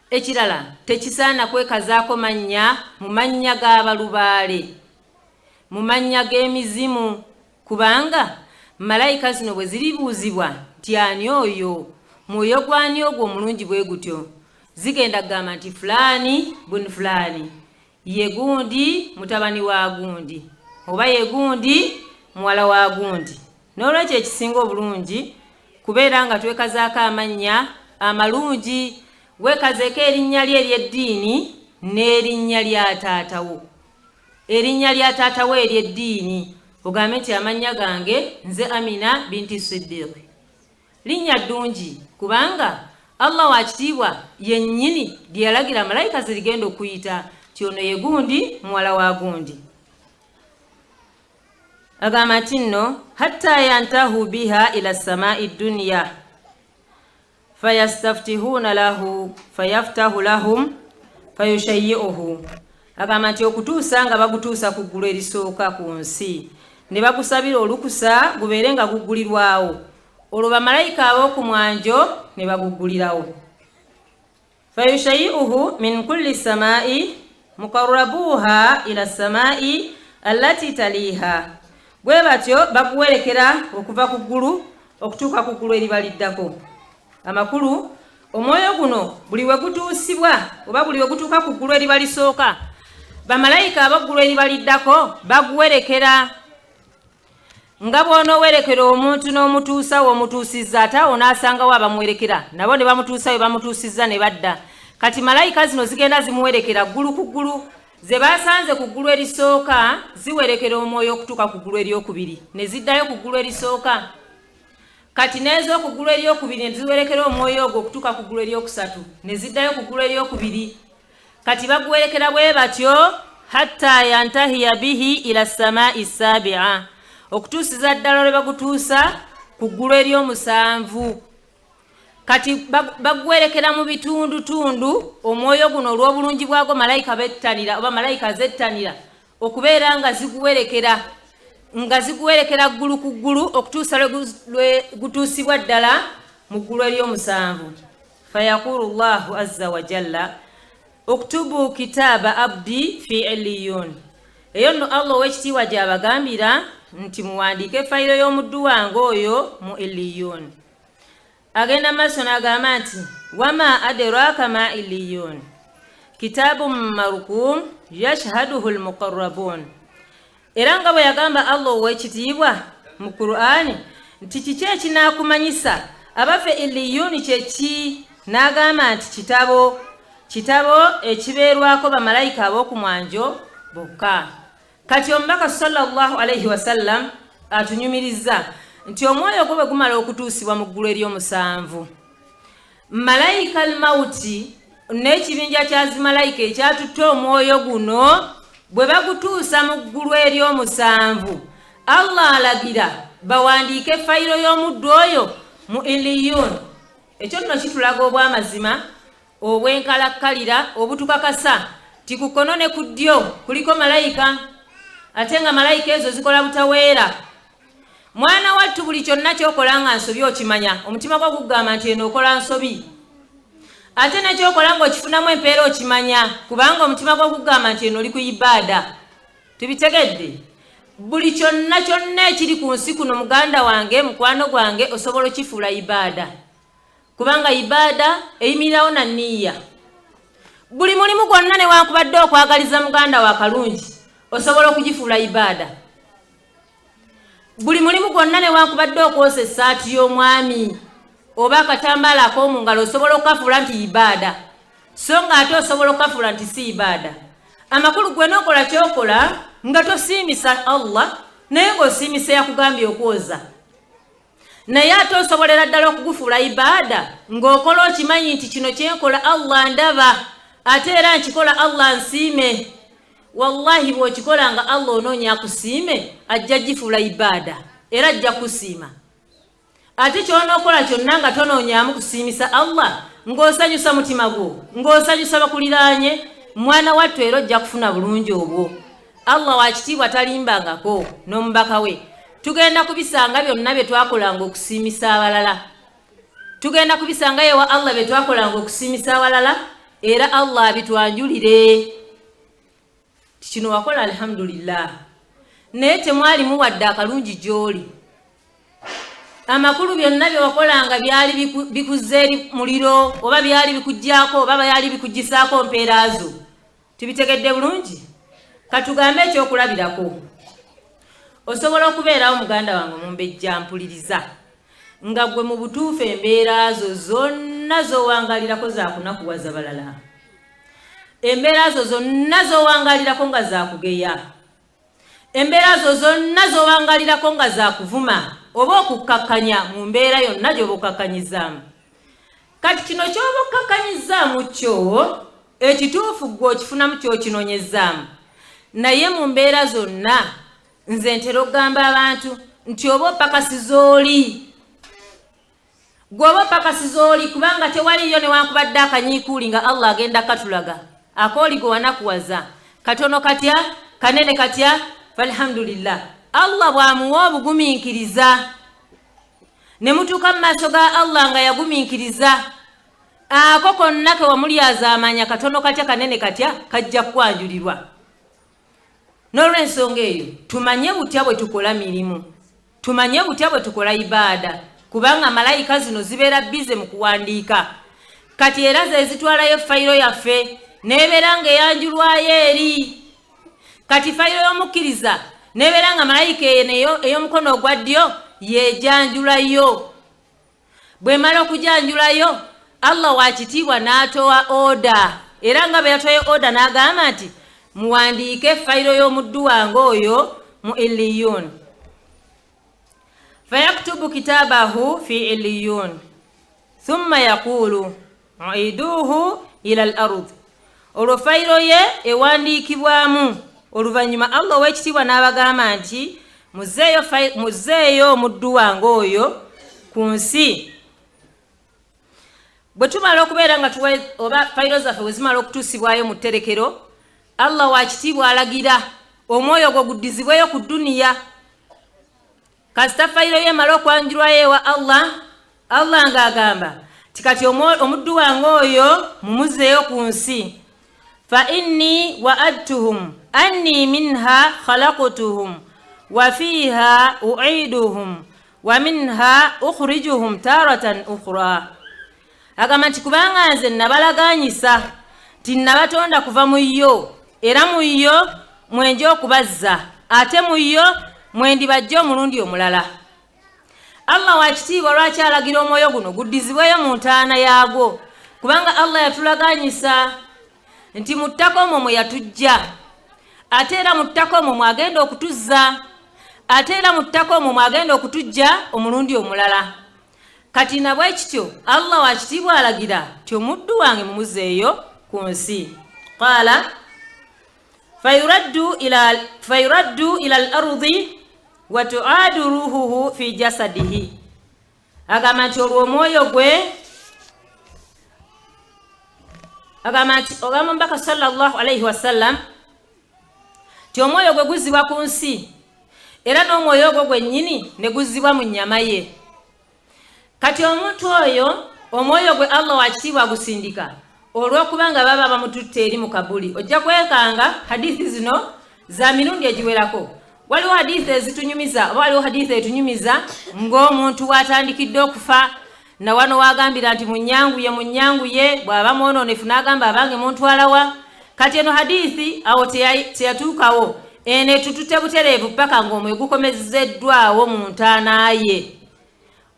Ekirala, tekisaana kwekazaako mannya mu mannya g'abalubaale, mu mannya g'emizimu, kubanga malayika zino bwe ziribuuzibwa nti ani oyo, mwoyo gwani ogwo omulungi bwe gutyo, zigenda kugamba nti fulani bun fulani, ye gundi mutabani wa gundi, oba ye gundi muwala wa gundi. N'olwekyo ekisinga obulungi kubeera nga twekazaako amannya amalungi, weekazeeko erinnya lye ery'eddiini n'erinnya lya taatawo. Erinnya lya taatawo ery'eddiini ogambe nti amannya gange nze Amina binti Siddiq, linnya ddungi kubanga Allah wa kitiibwa yennyini lye yalagira malayika zirigenda okuyita ti ono ye gundi muwala wa gundi. Agamba nti nno hatta yantahu biha ila samai dunya fayastaftihuna lahu fayaftahu lahum fayushayyi'uhu. Agamba nti okutuusa nga bagutuusa ku ggulu erisooka ku nsi ne bagusabira olukusa gubeere nga guggulirwawo, olwo bamalayika ab'oku mwanjo ne baguggulirawo. Fayushayyi'uhu min kulli samai muqarrabuha ila samai allati taliha. Bwe batyo baguwerekera okuva ku ggulu okutuuka ku ggulu eribaliddako. Amakulu, omwoyo guno buli we gutuusibwa oba buli we gutuuka ku ggulu eribalisooka, bamalayika ab'eggulu eribaliddako baguwerekera. Nga bw'onoowerekera omuntu n'omutuusawo omutuusizza ate awo n'asangawo abamuwerekera nabo ne bamutuusa we bamutuusizza ne badda. Kati malayika zino zigenda zimuwerekera ggulu ku ggulu, ze basanze ku ggulu erisooka ziwerekera omwoyo okutuuka ku ggulu eryokubiri ne ziddayo ku ggulu erisooka. Kati n'ez'oku ggulu eryokubiri ne ziwerekera omwoyo ogwo okutuuka ku ggulu eryokusatu ne ziddayo ku ggulu eryokubiri. Kati baguwerekera bwe batyo hatta yantahiya bihi ila samai sabi'a, okutuusiza ddala lwe bagutuusa ku ggulu ery'omusanvu. Kati baguwerekera mu bitundutundu, omwoyo guno olw'obulungi bwagwo malayika bettanira oba malayika zettanira okubeera nga ziguwerekera ggulu ku ggulu okutuusa lwe gutuusibwa ddala mu ggulu ery'omusanvu. Fayaqulu Allahu azza wa jalla uktubu kitaba abdi fi illiyun. Eyo nno Allah ow'ekitiibwa gy'abagambira nti muwandiike fayiro y'omuddu wange oyo mu illiyun. Agenda maaso n'agamba nti wama adraka ma illiyun kitabun marqum yashhaduhu almuqarrabun. Era nga bwe yagamba Allah ow'ekitiibwa mu Qur'ani nti kiki ekinaakumanyisa abaffe illiyun kyeki, n'agamba nti kitabo ekibeerwako bamalayika ab'oku mwanjo bokka. Kati omubaka sallallahu alayhi wasallam atunyumiriza nti omwoyo gwe bwe gumala okutuusibwa mu ggulu ery'omusanvu, malayika al-mauti n'ekibinja kya zimalayika ekyatutte omwoyo guno bwe bagutuusa mu ggulu ery'omusanvu, Allah alagira bawandiike fayiro y'omuddu oyo mu illiyun. Ekyo nno kitulaga obw'amazima obw'enkalakkalira obutukakasa ti ku kkono ne ku ddyo kuliko malayika, ate nga malayika ezo zikola butaweera mwana wattu buli kyonna kyokola nga nsobi okimanya omutima gwo gugamba nti eno okola nsobi ate nekyokola nga okifunamu empeera okimanya kubanga omutima gwo gugamba nti eno oli ku ibaada tubitegedde buli kyonna kyonna ekiri ku nsi kuno muganda wange mukwano gwange osobola okifuula ibaada kubanga ibaada eyimirirawo na nniya buli mulimu gwonna newankubadde okwagaliza muganda wa kalungi osobola okugifuula ibaada buli mulimu gwonna newankubadde okwosa essaati y'omwami oba akatambaala ak'omu ngalo osobola okukafuula nti ibaada so nga ate osobola okukafuula nti si ibaada amakulu gwe n'okola kyokola nga tosiimisa Allah naye ng'osiimisa yakugambye okwoza naye ate osobolera ddala okugufuula ibaada ng'okola okimanyi nti kino kyenkola Allah ndaba ate era nkikola Allah nsiime wallahi bw'okikola nga Allah onoonya akusiime ajja gifuula ibaada era ajja kusiima ate kyonookola kyonna nga tonoonyamu kusiimisa Allah ng'osanyusa mutima gwo ng'osanyusa bakuliraanye mwana wattu era ojja kufuna bulungi obwo Allah wakitiibwa talimbangako n'omubaka we tugenda kubisanga byonna bye twakolanga okusiimisa abalala tugenda kubisanga yewa Allah bye twakolanga okusiimisa abalala era Allah abitwanjulire kino wakola alhamdulillah naye temwalimu wadde akalungi gy'oli amakulu byonna bye wakolanga byali bikuzeeri muliro oba byali bikuggyako oba byali bikugisaako mpeerazo tubitegedde bulungi katugambe ekyokulabirako osobola okubeerawo muganda wange mumbejja mpuliriza nga gwe mu butuufu embeera zo zonna z'owangalirako zaakunakuwaza balala embeera zo zonna z'owangalirako nga zaakugeya embeera zo zonna z'owangalirako nga zaakuvuma oba okukkakkanya mu mbeera yonna gy'oba okkakkanyizaamu kati kino ky'oba okkakkanyizaamu kyo ekituufu gwe okifunamu ky'okinoonyezaamu naye mu mbeera zonna nze ntera okugamba abantu nti oba opakasiza oli gwoba opakasiza oli kubanga tewaliyo newankubadde akanyiikuuli nga Allah agenda katulaga akooli gwe wanakuwaza katono katya kanene katya falhamdulillah Allah bw'amuwa obugumiikiriza ne mutuuka mu maaso ga Allah nga yagumiikiriza ako konna ke wamulyaza amanya katono katya kanene katya kajja kwanjulirwa n'olw'ensonga eyo tumanye butya bwe tukola mirimu tumanye butya bwe tukola ibaada kubanga malayika zino zibeera bize mu kuwandiika kati era ze zitwalayo fayiro yaffe nebeera nga eyanjulwayo eri kati fayiro y'omukkiriza nebeera nga malayika ey'omukono ogwa ddyo yejanjulayo bwe mala okujanjulayo Allah wakitiibwa n'atowa oda era nga bwe yatoye oda n'agamba nti muwandiike fayiro y'omuddu wange oyo mu illiyun fayaktubu kitabahu fi illiyun thumma yaqulu uiduhu ila al-ard olwo fayiro ye ewandiikibwamu oluvannyuma Allah ow'ekitiibwa n'abagamba nti muzeeyo omuddu wange oyo ku nsi bwe tumala okubeera nga oba fayiro zaffe bwe zimala okutuusibwayo mu tterekero Allah wakitiibwa alagira omwoyo gwo guddizibweyo ku dduniya kasita fayiro ye emala okwanjulwayo ewa Allah ng'agamba tikati omuddu wange oyo mumuzeeyo ku nsi fa inni wa'adtuhum anni minha khalaqtuhum wa fiha u'iduhum wa minha ukhrijuhum taratan ukhra agamba nti kubanga nze nabalaganyisa tinnabatonda kuva mu yo era mu yo mwenje okubazza ate mu yo mwendibajja omulundi omulala Allah wakitiibwa lwaki alagira omwoyo guno guddizibweyo mu ntaana yaagwo kubanga Allah yatulaganyisa nti mu ttaka omwo mwe yatujja ate era mu ttaka omwo mwagenda okutuzza ate era mu ttaka omwo mwagenda okutujja omulundi omulala kati nabwe kityo Allah wakitiibwa alagira ti omuddu wange mumuzeeyo ku nsi qala fayuraddu ila al-ardi wa tu'adu ruhuhu fi jasadihi agamba nti olwo omwoyo gwe agamba nti ogamba mbaka sallallahu alayhi wasallam ti omwoyo gwe guzibwa ku nsi era n'omwoyo ogwo gwennyini ne guzzibwa mu nnyama ye. Kati omuntu oyo omwoyo gwe Allah wakitiibwa gusindika olw'okubanga baba bamututte eri mu kabuli. Ojja kwekanga hadithi zino za mirundi egiwerako. Waliwo hadithi ezitunyumiza, waliwo hadithi etunyumiza ng'omuntu watandikidde okufa na wano wagambira nti munyanguye bw'aba mwononefu n'agamba abange muntwalawa. Kati eno hadithi awo teyatuukawo, ene tutute butereevu paka ng'omwoyo gukomezeddwawo mu ntaana ye.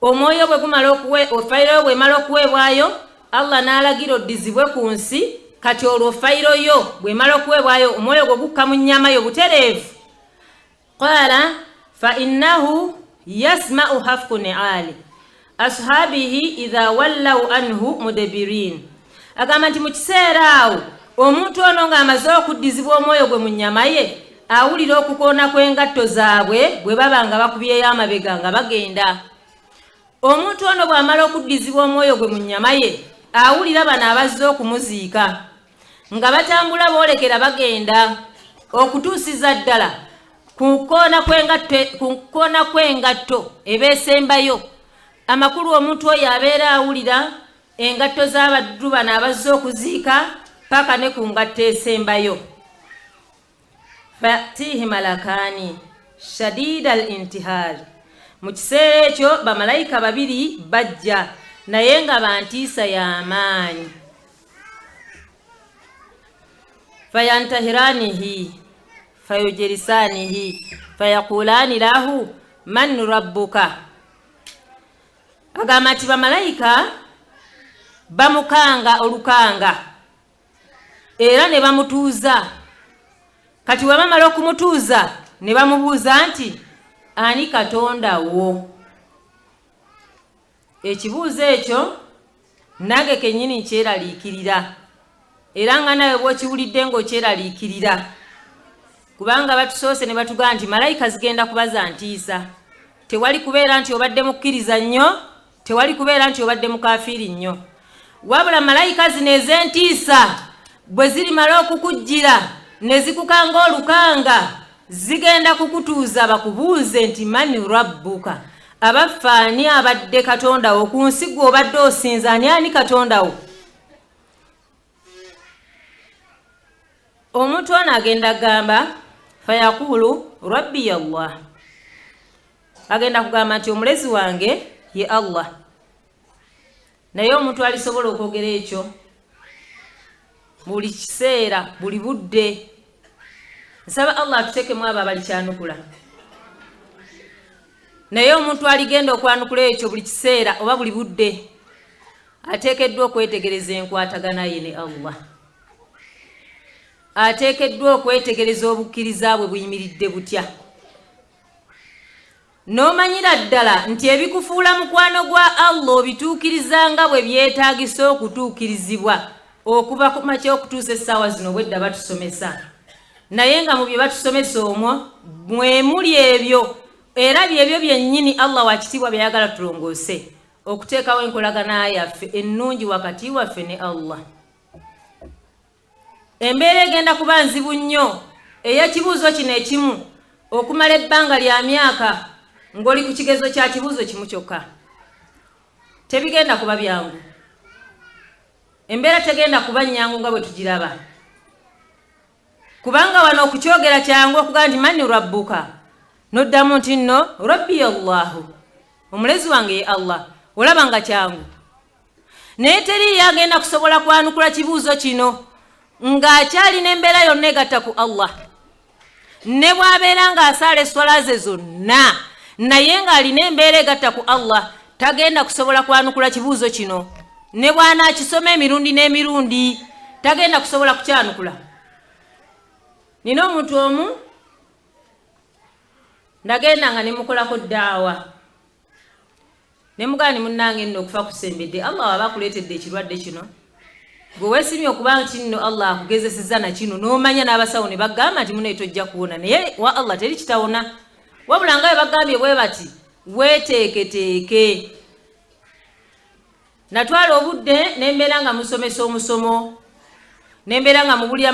Omwoyo bwe gumala ofayiro bw'emala okuweebwayo, Allah n'alagira oddizibwe ku nsi. Kati olwo fayiro yo bw'emala okuweebwayo, omwoyo gwe gukka mu nnyama yo butereevu. Qala fa innahu yasma'u hafku ni'ali ashabihi idha wallaw anhu mudabirin. Agamba nti mu kiseera awo omuntu ono ng'amaze okuddizibwa omwoyo gwe mu nnyama ye, awulira okukoona kw'engatto zaabwe bwe baba nga bakubyeyo amabega nga bagenda. Omuntu ono bw'amala okuddizibwa omwoyo gwe mu nnyama ye, awulira bano abazze okumuziika nga batambula boolekera bagenda okutuusiza ddala ku kkoona kw'engatto ebeesembayo. Amakulu omuntu oyo abeera awulira engatto z'abaddu bano abazze okuziika paka ne ku ngatto esembayo. Fatihi malakani shadida al-intihar. Mu kiseera ekyo bamalayika babiri bajja naye nga bantiisa y'amaanyi. Fayantahiranihi fayujirisanihi fayakulani lahu man rabbuka. Agamba nti bamalayika bamukanga olukanga era ne bamutuuza. Kati bwe bamala okumutuuza ne bamubuuza nti ani Katonda wo? Ekibuuzo ekyo nange kennyini nkyeraliikirira era nga nawe bw'okiwulidde ng'okyeraliikirira, kubanga batusoose ne batugamba nti malayika zigenda kubaza ntiisa. Tewali kubeera nti obadde mukkiriza nnyo, tewali kubeera nti obadde mukafiiri nnyo, wabula malayika zino ez'entiisa bwe zirimala okukujjira ne zikukanga olukanga, zigenda kukutuuza bakubuuze nti mani rabbuka, abaffe ani abadde Katonda wo? Ku nsi gwe obadde osinza ani Katonda wo? Omuntu ono agenda gamba fayakulu rabbi Allah. Agenda kugamba nti omulezi wange ye Allah. Naye omuntu alisobola okwogera ekyo buli kiseera, buli budde. Nsaba Allah atuteekemu abo abalikyanukula. Naye omuntu aligenda okwanukula ekyo buli kiseera oba buli budde ateekeddwa okwetegereza enkwatagana ye ne Allah. Ateekeddwa okwetegereza obukkiriza bwe buyimiridde butya. N'omanyira ddala nti ebikufuula mukwano gwa Allah obituukiriza nga bwe byetaagisa okutuukirizibwa okuva ku makya okutuusa essaawa zino bwedda batusomesa. Naye nga mu bye batusomesa omwo mwe muli ebyo era byebyo byennyini Allah wakitiibwa byayagala tulongoose okuteekawo enkolagana yaffe ennungi wakati waffe ne Allah. Embeera egenda kuba nzibu nnyo ey'ekibuuzo kino ekimu okumala ebbanga lya myaka ng'oli ku kigezo kya kibuuzo kimu kyokka. Tebigenda kuba byangu. Embeera tegenda kuba nnyangu nga bwe tugiraba. Kubanga wano okukyogera kyangu okugamba nti mani rabbuka, n'oddamu nti nno rabbi Allahu, omulezi wange ye Allah. Olaba nga kyangu. Naye teri yagenda kusobola kwanukula kibuuzo kino ng'akyalina embeera yonna egatta ku Allah. Ne bw'abeera ng'asaala esswala ze zonna naye ng'alina embeera egatta ku Allah, tagenda kusobola kwanukula kibuuzo kino. Ne bw'anaakisoma emirundi n'emirundi tagenda kusobola kukyanukula. Nina omuntu omu nagenda nga nemukolako ddaawa. Nemugani munnange nno okufa kusembedde. Allah aba akuleetedde ekirwadde kino. Gwe weesimye okuba nti nno Allah akugezesezza na kino n'omanya n'abasawo ne bagamba nti muno tojja kuwona. Naye wa Allah teri kitawona. Wabula nga bwe bagambye bwe bati weeteeketeeke. Natwala obudde nembeera nga musomesa omusomo. Nembeera nga mubulira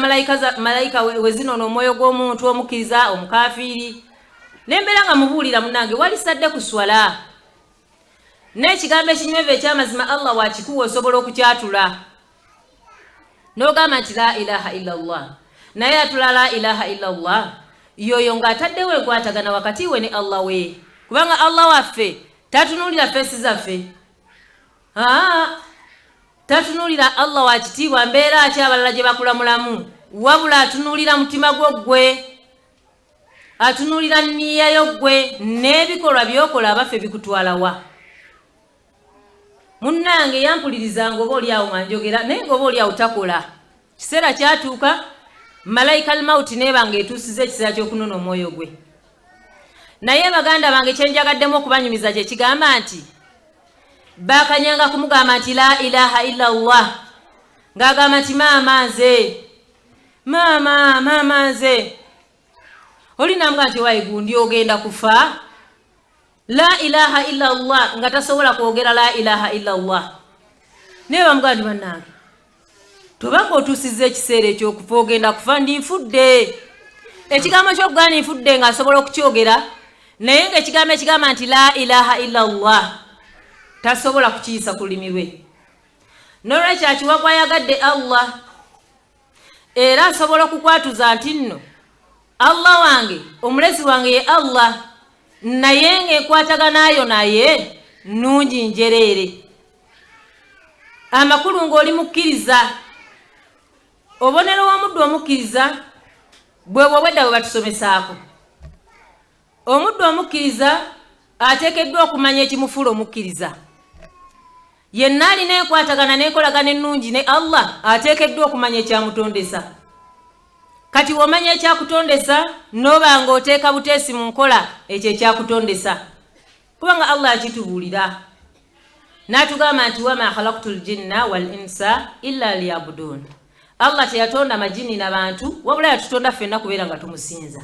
malayika we zino n'omwoyo gw'omuntu omukkiriza omukafiiri. nembera nga mubuulira munange wali sadde ku swala n'ekigambo ekinywevu ekyamazima Allah wakikuwa osobola okukyatula n'ogamba nti la ilaha illallah naye atula la ilaha illallah yoyo ng'ataddewo enkwatagana wakati we ne Allah we kubanga Allah waffe tatunulira fesi zaffe tatunulira Allah wakitiibwa mbeera ki abalala gye bakulamulamu wabula atunulira mutima gwe atunulira nniya yo gwe n'ebikolwa byokola abaffe bikutwalawa munnange yampulirizanga oba oli awo nga njogera naye ng'oba oli awo takola kiseera kyatuuka malayika almauti neebanga etuusiza ekiseera ky'okunona omwoyo gwe naye baganda bange kyenjagaddemu okubanyumiza kye kigamba nti bakanyanga kumugamba nti la ilaha illallah ng'agamba nti maama nze oli namuga nti waigundi ogenda kufa la ilaha illallah nga tasobola kwogera la ilaha illallah naye bamuga nti bannange tobanga otuusiza ekiseera ekyokufa ogenda kufa ndinfudde ekigambo ky'okugaana nfudde ng'asobola okukyogera naye ng'ekigambo ekigamba nti la ilaha illallah tasobola kukiyisa ku lulimi lwe n'olwekyo akiwa gwayagadde Allah era asobola okukwatuza nti nno Allah wange omulezi wange ye Allah naye ng'enkwataganayo naye nnungi njereere amakulu ng'oli mukkiriza obonero w'omuddu omukkiriza bwe bw'obwedda bwe batusomesaako omuddu omukkiriza ateekeddwa okumanya ekimufuula omukkiriza yenna alina enkwatagana n'enkolagana ennungi ne Allah ateekeddwa okumanya ekyamutondesa kati womanya ekyakutondesa n'oba ng'oteeka buteesi mu nkola ekyo ekyakutondesa kubanga Allah akitubuulira n'atugamba nti wama khalaqtul jinna wal insa illa liyabudun Allah teyatonda majini n'abantu wabula yatutonda ffenna kubeera nga tumusinza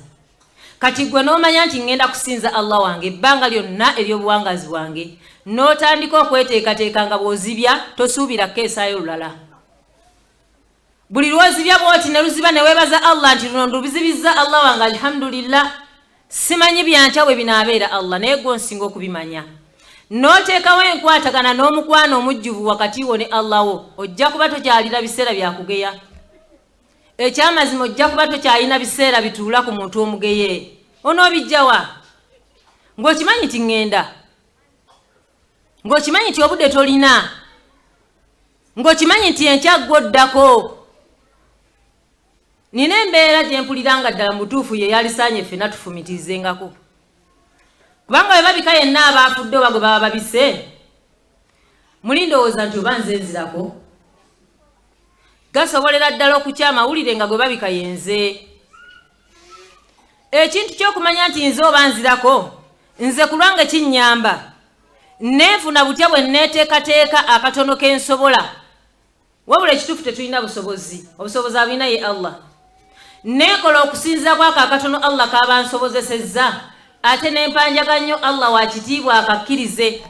kati gwe n'omanya nti ngenda kusinza Allah wange ebbanga lyonna ery'obuwangazi bwange n'otandika okweteekateeka nga bw'ozibya tosuubira keesaayo olulala buli lwozibya bw'oti ne luziba ne weebaza Allah nti luno ndubizibizza Allah wange alhamdulillah simanyi byankya bwe binaabeera Allah naye gwe nsinga okubimanya n'oteekawo enkwatagana n'omukwano omujjuvu wakati wo ne Allah wo ojja kuba tokyalira biseera byakugeya ekyamazima ojja kuba tokyalina biseera bituula ku muntu omugeye onoobijjawa ng'okimanyi nti ŋŋenda ng'okimanyi nti obudde tolina ng'okimanyi nti enkya gw'oddako nina embeera gye mpulira nga ddala mutuufu ye yalisaanye ffenna tufumitizengako kubanga bwe babika yenna abaafudde oba gwe baba babise mulindowooza nti oba nze nzirako gasobolera ddala okukya amawulire nga gwe babika yenze ekintu ky'okumanya nti nze oba nzirako nze kulwange kinnyamba neefuna butya bwe neeteekateeka akatono ke nsobola wabula ekituufu tetulina busobozi obusobozi abulina ye Allah neekola okusinza kwako akatono Allah k'aba nsobozesezza ate n'empanjaga nnyo Allah wakitiibwa akakkirize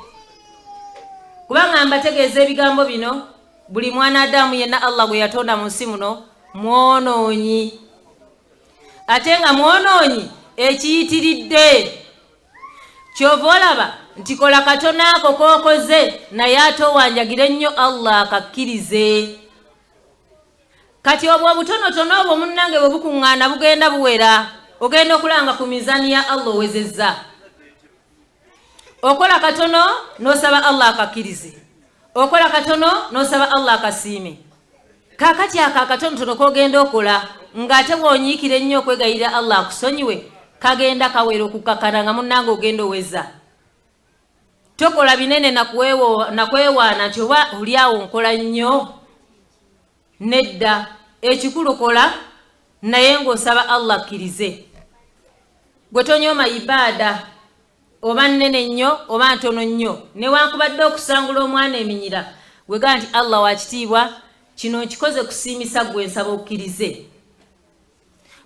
kubanga mbategeeza ebigambo bino buli mwana Adamu yenna Allah gwe yatonda mu nsi muno mwonoonyi ate nga mwonoonyi ekiyitiridde kyova olaba nti kola katono ako k'okoze naye ate owanjagire nnyo Allah akakkirize kati obwo obutonotono obwo munnange bwe bukuŋŋaana bugenda buwera ogenda okulanga ku mizaani ya Allah owezezza okola katono n'osaba Allah akakkirize okola katono n'osaba Allah akasiime kaakati ako akatonotono k'ogenda okola ng'ate bw'onyiikira ennyo okwegayirira Allah akusonyiwe kagenda kawera okukakana nga munnange ogenda owezza tokola binene nakwewaana nti oba oli awo nkola nnyo nedda ekikulu kola naye ng'osaba Allah akkirize gwe tonyooma ibaada oba nnene nnyo oba ntono nnyo newankubadde okusangula omwana eminyira wega nti Allah wakitiibwa kino nkikoze kusiimisa gwe nsaba okkirize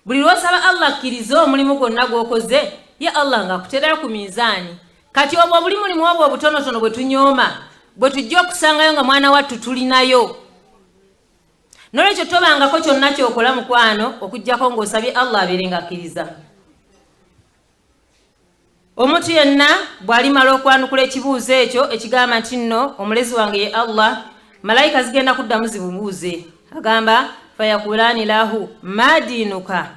buli lw'osaba Allah akkirize omulimu gwonna gw'okoze ye Allah ng'akuteerera ku minzaani kati obwo buli mulimu obwo obutonotono bwe tunyooma bwe tujja okusangayo nga mwana wattu tulinayo n'olwekyo tobangako kyonna kyokola mukwano okuggyako ng'osabye Allah abeere ng'akkiriza omuntu yenna bw'alimala okwanukula ekibuuzo ekyo ekigamba nti nno omulezi wange ye Allah, malayika zigenda kuddamu zibubuuze. Agamba fayakulani lahu ma dinuka,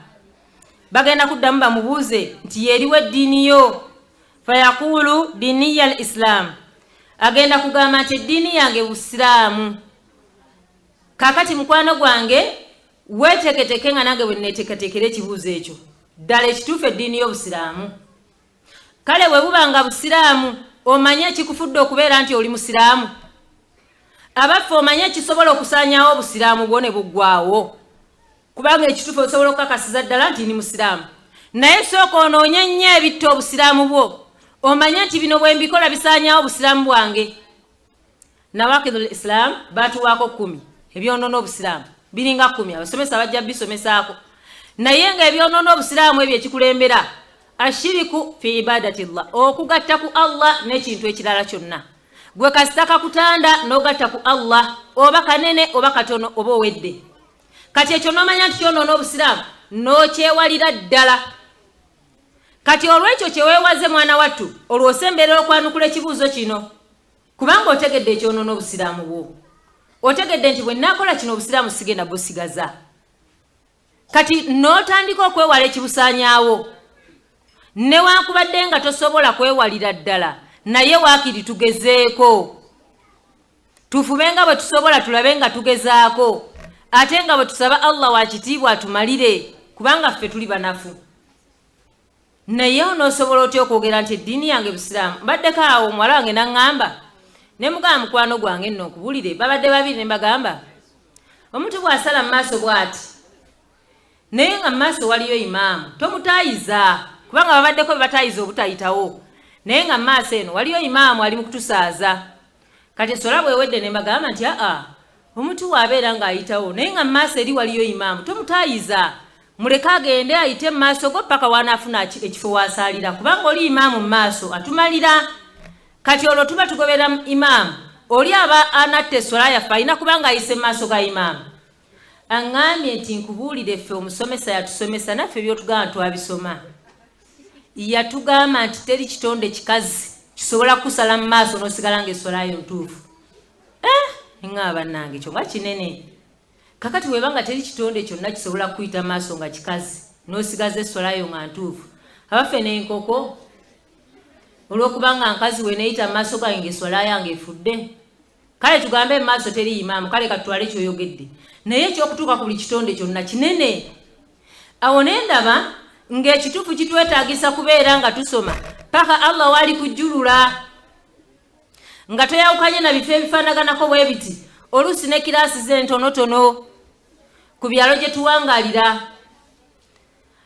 bagenda kuddamu bamubuuze nti yeriwa eddiini yo. Fayaqulu diniya al-islam, agenda kugamba nti eddiini yange busiraamu. Kakati mukwano gwange weeteketeke nga nange bwe neeteekateekera ekibuuzo ekyo, ddala ekituufu eddiini y'obusiraamu. Kale bwe bubanga busiraamu omanye ekikufudde okubeera nti oli musiraamu? Abaffe omanye kisobola okusaanyaawo obusiraamu bwo ne buggwaawo, kubanga ekituufu osobola okukakasiza ddala nti ni musiraamu. Naye sooka onoonye nnyo ebitta obusiraamu bwo, omanye nti bino bwe mbikola bisaanyaawo obusiraamu bwange. Nawaqidul Islam baatuwaako 10 ebyonoono obusiraamu, biringa 10 abasomesa bajja bisomesaako. Naye nga ebyonoono obusiraamu ebyo ekikulembera ashiriku fi ibadatillah, okugatta ku Allah n'ekintu ekirala kyonna. Gwe kasita kakutanda n'ogatta ku Allah, oba kanene oba katono oba owedde. Kati ekyo n'omanya nti kyonoona obusiraamu n'okyewalira ddala. Kati olw'ekyo kyeweewaze mwana wattu, olwo osemberera okwanukula ekibuuzo kino, kubanga otegedde ekyonoona obusiraamu bwo. Otegedde nti bwe nnakola kino obusiraamu sigenda busigaza. Kati n'otandika okwewala ekibusaanyaawo, newankubadde nga tosobola kwewalira ddala, naye waakiri tugezeeko. Tufube nga bwe tusobola tulabe nga tugezaako, ate nga bwe tusaba Allah wa kitiibwa atumalire, kubanga ffe tuli banafu. Naye onoosobola otya okwogera nti eddiini yange busiraamu? Mbaddeko awo omuwala wange n'aŋŋamba, ne mugamba mukwano gwange nno nkubulire, babadde babiri ne mbagamba, omuntu bw'asala mu maaso bw'ati, naye nga mu maaso waliyo imaamu, tomutaayiza, kubanga babaddeko bye bataayiza obutayitawo. Naye nga mu maaso eno waliyo imaamu ali mu kutusaaza. Kati esola bw'ewedde ne mbagamba nti omuntu bw'abeera ng'ayitawo, naye nga mu maaso eri waliyo imaamu, tomutaayiza, muleke agende ayite mu maaso go paka wanaafuna ekifo waasaalira, kubanga oli imaamu mu maaso atumalira. Kati olwo tuba tugobera imaamu, oli aba anatta essola yaffe alina kubanga ayise mu maaso ga imaamu. Aŋŋambye nti nkubuulire ffe omusomesa yatusomesa, naffe by'otugamba twabisoma. Yatugamba nti teri kitonde kikazi kisobola kusala mu maaso n'osigala ng'essola yo ntuufu. Nga bannange ekyo nga kinene. Kakati webanga teri kitonde kyonna kisobola kuyita maaso nga kikazi n'osigaza essola yo nga ntuufu. Abaffe n'enkoko olw'okubanga nkazi we neeyita mu maaso gange ng'essola yange efudde. Kale tugambe mu maaso teri imaamu, kale katwale ky'oyogedde. Naye ekyokutuuka ku buli kitonde kyonna kinene. Awo ne ndaba ng'ekituufu kitwetaagisa kubeera nga tusoma paka Allah wali kujjulula, nga toyawukanye na bifo ebifaanaganako bwe biti, oluusi ne kiraasi ze ntonotono ku byalo gye tuwangaalira.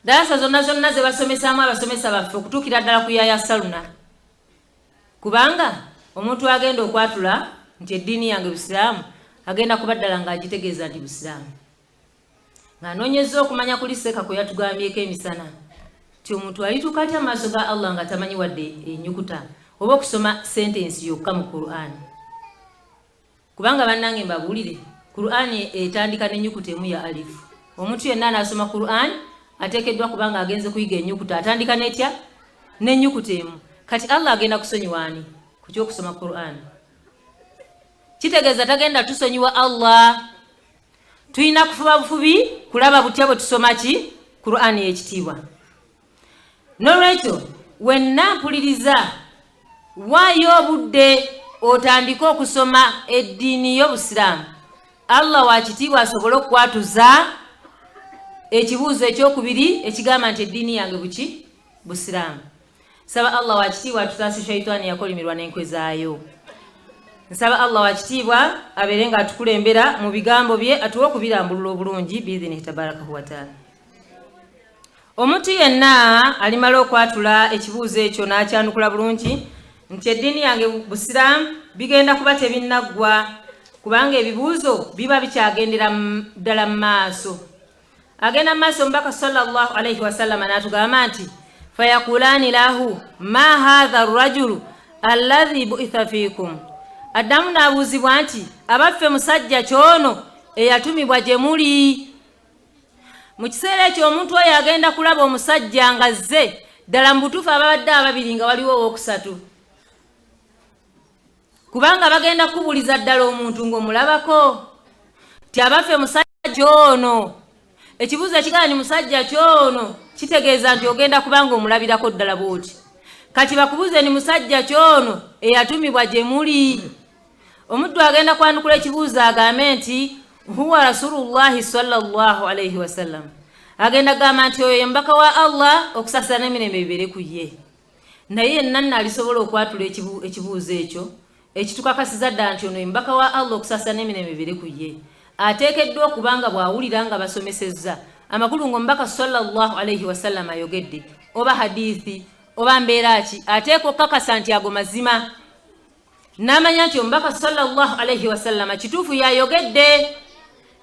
Dayasa zonna zonna ze basomesaamu abasomesa baffe okutuukira ddala ku Yaya Saluna, kubanga omuntu agenda okwatula nti eddiini yange busiraamu agenda kuba ddala ng'agitegeeza nti busiraamu, ng'anoonyezza okumanya kuli Seeka kwe yatugambyeko emisana ti omuntu alituuka atya maaso ga Allah nga tamanyi wadde ennyukuta oba okusoma sentensi yokka mu Qur'an. Kubanga bannange mbabuulire, Qur'an etandika n'ennyukuta emu ya alifu. Omuntu yenna anaasoma Qur'an ateekeddwa kubanga agenze kuyiga ennyukuta atandika n'etya n'ennyukuta emu. Kati Allah agenda kusonyiwa ani ku ky'okusoma Qur'an? Kitegeeza tagenda tusonyiwa Allah. Tulina kufuba bufubi kulaba butya bwe tusoma ki Qur'an y'ekitiibwa. N'olwekyo wenna mpuliriza, waayo obudde otandike okusoma eddiini y'obusiraamu. Allah wa kitiibwa asobole okukwatuza ekibuuzo ekyokubiri ekigamba nti eddiini yange buki busiraamu. Nsaba Allah wa kitiibwa atutaase shayitaani yakolimirwa n'enkwe zaayo. Nsaba Allah wa kitiibwa abeere nga atukulembera mu bigambo bye, atuwe okubirambulula obulungi biidhinihi tabaraka wa taala. Omuntu yenna alimala okwatula ekibuuzo ekyo n'akyanukula bulungi nti eddiini yange busiraamu, bigenda kuba tebinnaggwa, kubanga ebibuuzo biba bikyagendera ddala mu maaso. Agenda mu maaso omubaka sallallahu alaihi wasallama n'atugamba nti fayakulani lahu ma hadha arrajulu alladhi bu'itha fiikum. Addamu n'abuuzibwa nti abaffe musajja kyono eyatumibwa gye muli. Mu kiseera ekyo omuntu oyo agenda kulaba omusajja ng'azze ddala mu butuufu ababadde ababiri nga waliwo owookusatu kubanga bagenda kubuliza ddala omuntu ng'omulabako ti abaffe musajja ono ekibuuzo ekigala ni musajja kyono kitegeeza nti ogenda kubanga omulabirako ddala bwoti kati bakubuuze ni musajja kyono eyatumibwa gye muli omuddu agenda kwanukula ekibuuzo agambe nti huwa rasulullahi sallallahu alaihi wasallam agenda gamba nti oyo yembaka wa Allah okusasana emirembe bibere ku ye naye yenna alisobola okwatula ekibuuzo ekyo ekitukakasiza ddala nti ono yembaka wa Allah okusasana emirembe bibere ku ye ateekeddwa okubanga bw'awulira nga basomesezza amakulu ng'omubaka sallallahu alaihi wasallam ayogedde oba hadithi oba mbeera ki ateeka okukakasa nti ago mazima n'amanya nti omubaka sallallahu alaihi wasallam kituufu yayogedde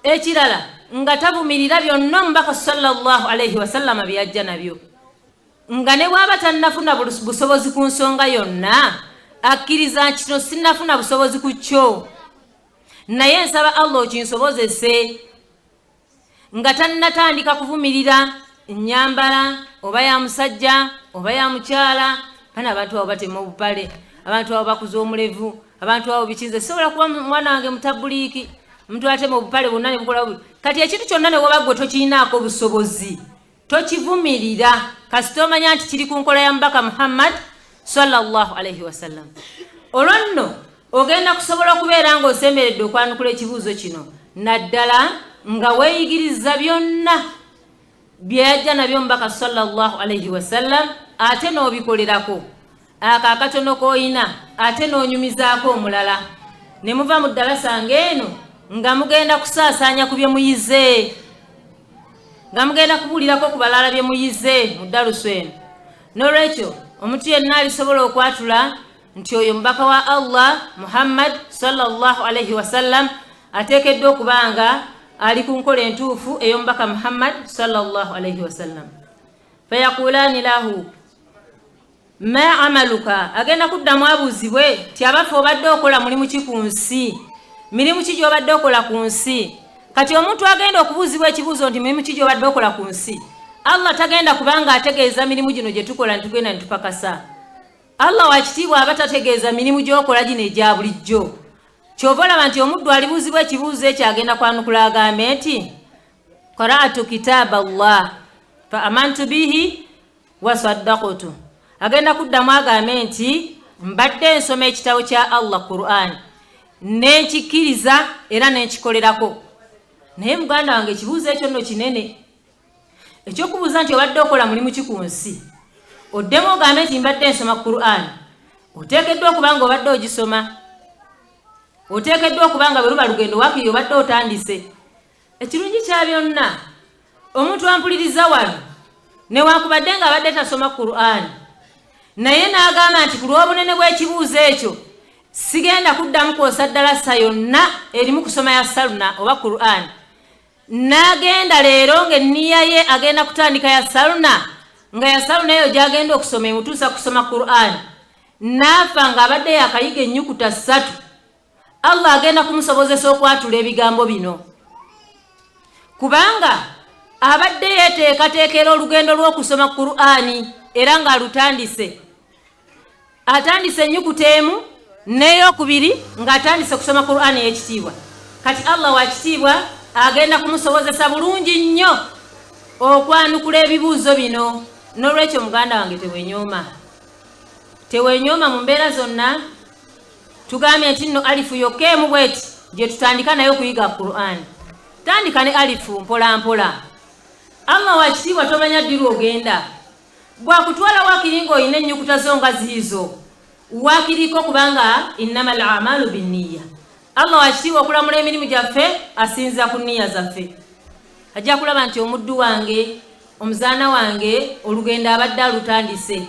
ekirala nga tavumirira byonna omubaka sallallahu alaihi wasallam byajja nabyo nga ne bw'aba tannafuna busobozi ku nsonga yonna akkiriza nti kino sinnafuna busobozi ku kyo naye nsaba Allah okinsobozese nga tannatandika kuvumirira ennyambala oba ya musajja oba ya mukyala bana abantu abo batema obupale abantu abo bakuza omulevu abantu abo bikinze sobola kuba mwana wange mutabuliiki omuntu atema obupale bonna ne bukola bubi kati ekintu kyonna ne woba gwe tokirinaako obusobozi tokivumirira kasita omanya nti kiri ku nkola ya mubaka Muhammad sallallahu alaihi wasallam olwo nno ogenda kusobola okubeera nga osemberedde okwanukula ekibuuzo kino naddala nga weeyigiriza byonna byajja nabyo mubaka sallallahu alaihi wasallam ate n'obikolerako ako akatono k'oyina ate n'onyumizaako omulala ne muva mu ddalasa ng'eno nga mugenda kusaasaanya ku bye muyize nga mugenda kubuulirako ku balala bye muyize mu ddaluso eno n'olwekyo omuntu yenna alisobola okwatula nti oyo mubaka wa Allah Muhammad sallallahu alaihi wasallam ateekeddwa okubanga ali ku nkola entuufu ey'omubaka Muhammad sallallahu alaihi wasallam fayaqulani lahu ma amaluka agenda kuddamu abuuzibwe ti abaffe obadde okola mulimu ki ku nsi mirimu ki gy'obadde okola ku nsi kati omuntu agenda okubuuzibwa ekibuuzo nti mirimu ki gy'obadde okola ku nsi Allah tagenda kubanga ategeeza mirimu gino gye tukola ntugenda nitupakasa Allah wakitiibwa aba tategeeza mirimu gy'okola gino egya bulijjo kyova olaba nti omuddu alibuuzibwa ekibuuzo ekyo agenda kwanukula agambe nti qara'tu kitaba Allah fa amantu bihi wa saddaqtu agenda kuddamu agambe nti mbadde nsoma ekitabo kya Allah Qur'an n'enkikiriza era n'enkikolerako naye muganda wange ekibuuzo ekyo nno kinene ekyokubuuza nti obadde okola mulimu ki ku nsi oddemu ogambe nti mbadde nsoma Qur'an oteekeddwa okubanga obadde ogisoma oteekeddwa okubanga bwe luba lugendo wakiri obadde otandise ekirungi kya byonna omuntu ampuliriza wano newankubadde nga abadde tasoma Qur'an naye n'agamba nti ku lw'obunene bw'ekibuuzo ekyo sigenda kuddamu kwosa ddalasa yonna erimu kusoma ya saluna oba Qur'an n'agenda leero ng'enniya ye agenda kutandika ya saluna nga ya saluna eyo gy'agenda okusoma emutuusa kusoma Qur'an n'afa ng'abadde yakayiga ennyukuta 3 Allah agenda kumusobozesa okwatula ebigambo bino kubanga abadde yeteekateekera olugendo lw'okusoma Qur'ani era ng'alutandise atandise ennyukuta emu n'eyokubiri ng'atandise kusoma Qur'ani y'ekitiibwa kati Allah wakitiibwa agenda kumusobozesa bulungi nnyo okwanukula ebibuuzo bino n'olwekyo muganda wange tewenyooma mu mbeera zonna tugambye nti nno alifu yokka emu bweti gye tutandika naye okuyiga Qur'an tandika ne alifu mpola mpola Allah wakitiibwa tomanya ddi lw'ogenda bwakutwala wakiri ng'olina ennyukuta zo nga ziizo wakiriko kubanga innamal a'malu binniya Allah wakitiibwa okulamula emirimu gyaffe asinza ku nniya zaffe ajja kulaba nti omuddu wange omuzaana wange olugendo abadde alutandise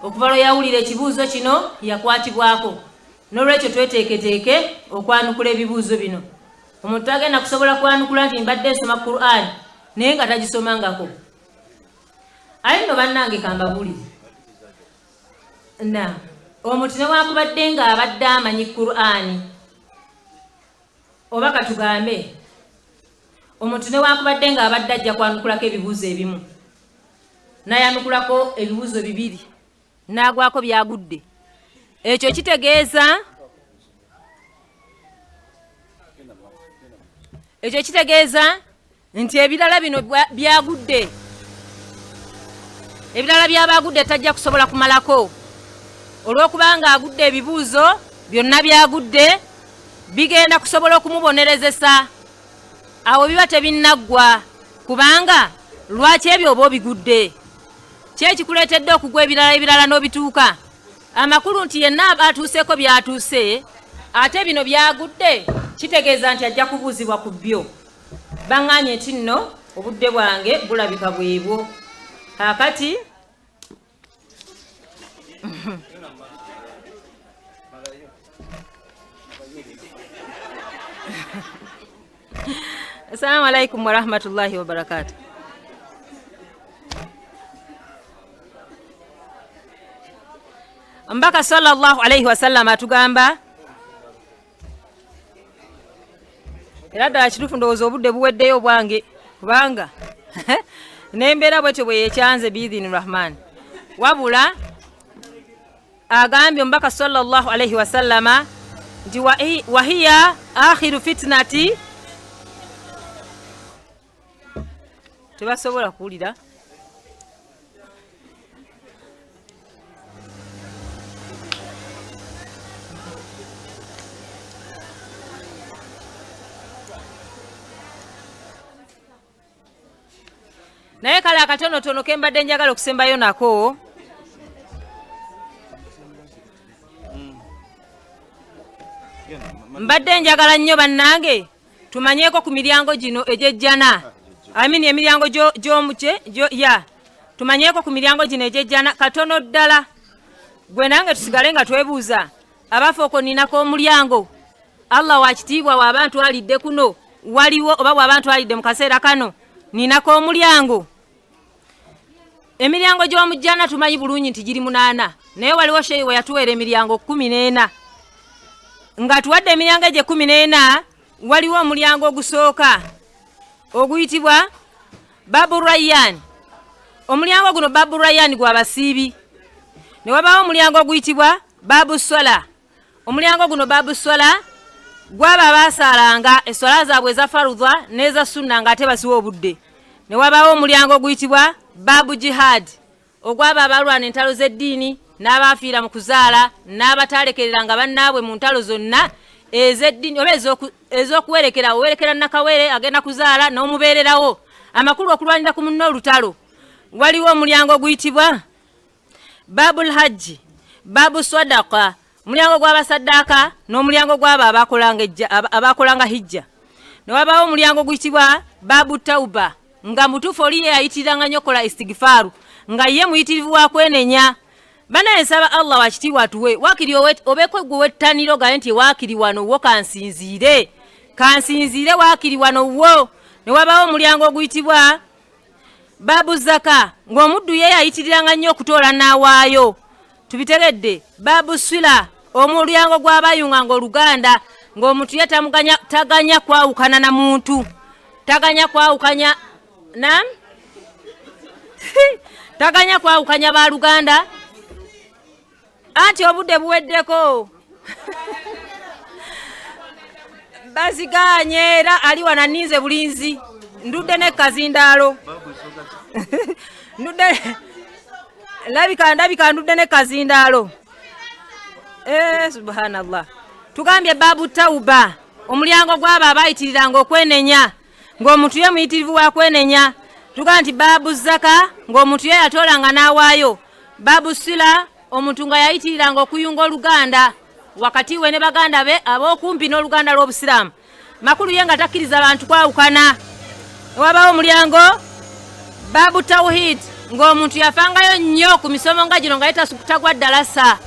okuva lwe yawulira ekibuuzo kino yakwatibwako n'olwekyo tweteeketeeke okwanukula ebibuuzo bino omuntu agenda kusobola kwanukula nti mbadde nsoma Qur'an naye nga tagisomangako ayi nno bannange kambabulire na omuntu newankubadde nga abadde amanyi Qur'ani oba katugambe omuntu newankubadde nga abadde ajja kwanukulako ebibuuzo ebimu nayanukulako ebibuzo bibiri nagwako byagudde. Ekyo kitegeeza nti ebirala bino byagudde, ebirala byabagudde tajja kusobola kumalako olw'okubanga agudde ebibuuzo byonna byagudde bigenda kusobola okumubonerezesa. Awo biba tebinnaggwa kubanga lwaki ebyo oba obigudde, kyekikuleetedde okugwa ebirala n'obituuka. Amakulu nti yenna atuuseeko byatuuse ate bino byagudde kitegeeza nti ajja kubuuzibwa ku byo. Baŋŋaanye nti nno obudde bwange bulabika bwebwo. Kakati Assalamu alaikum wa rahmatullahi wa barakatuh. Mbaka sallallahu alaihi wasallam atugamba, era ddala kituufu ndowooza obudde buweddeyo bwange kubanga nembeera bwetyo bwe yekyanze biidhini rahman. Wabula agambye Mbaka sallallahu alaihi wasallama nti wahiya akhiru fitnati, tebasobola kuwulira naye kale akatonotono ke mbadde njagala okusembayo nako mbadde njagala nnyo bannange tumanyeeko ku miryango gino egyejjana, emiryango tumanyeeko ku miryango gino egyejjana katono ddala. Gwe nange tusigale nga twebuuza abafooko ninako omulyango Allah wakitiibwa w'abantu alidde kuno waliwo oba w'abantu alidde mu kaseera kano ninako omulyango. Emiryango gy'omujjana tumanyi bulungi nti giri 8 naye waliwo sheyi we yatuweera emiryango 14 nga tuwadde emiryango egye 14 waliwo omulyango ogusooka oguyitibwa Babu Rayyan. Omulyango guno Babu Rayyan gwa basiibi. Ne wabawo omulyango oguyitibwa Babu Swala. Omulyango guno Babu Swala gwaba basaalanga eswala zaabwe eza farudha n'eza sunna nga ate basiwa obudde. Ne wabawo omulyango oguyitibwa Babu Jihad ogwaba abalwana entalo z'eddiini n'abafiira mu kuzaala n'abatalekereranga bannaabwe mu ntalo zonna ez'eddiini oba ez'okuwerekera owerekera nakawere agenda kuzaala n'omubeererawo amakulu okulwanira ku munno olutalo. Waliwo omulyango oguyitibwa Babul Hajji, Babu Sadaqa, omulyango gw'abasaddaaka n'omulyango gw'abo abakolanga hijja. Ne wabawo omulyango oguyitibwa Babu Tauba nga mutuufu oli ye ayitiranga nnyo kola istigifaaru nga ye muyitirivu wa kwenenya. Bana nsaba Allah wakitiibwa atuwe wakiri obekwe gwe wettaniro gaye nti wakiri wano wo kansinziire wakiri wano wo. Ne wabawo omulyango oguyitibwa Babu Zaka ng'omuddu ye ayitiriranga nnyo okutoola n'awaayo. Tubiteredde. Babu Swila omulyango gw'abayunga ng'Oluganda ng'omuntu ye taganya kwawukana na muntu, taganya kwawukanya taganya kwawukanya ba Luganda. Anti obudde buweddeko baziganye era ali wana ninze bulinzi ndudde ne kazindaalo ndudde ndabika ndudde ne kazindaalo. Subhanallah. Tugambye Babu Tauba omulyango gw'abo abayitiriranga okwenenya ng'omuntu ye muyitirivu wa kwenenya. Tugamba nti Babu Zaka ng'omuntu ye yatoolanga n'awaayo. Babu Sila omuntu nga yayitiriranga okuyunga Oluganda wakati we ne baganda be ab'okumpi n'Oluganda lw'Obusiraamu. Makulu ye nga takkiriza abantu kwawukana. Wabawo omulyango Babu Tawhid ng'omuntu yafangayo nnyo ku misomo nga gino nga yetagwa ddalasa.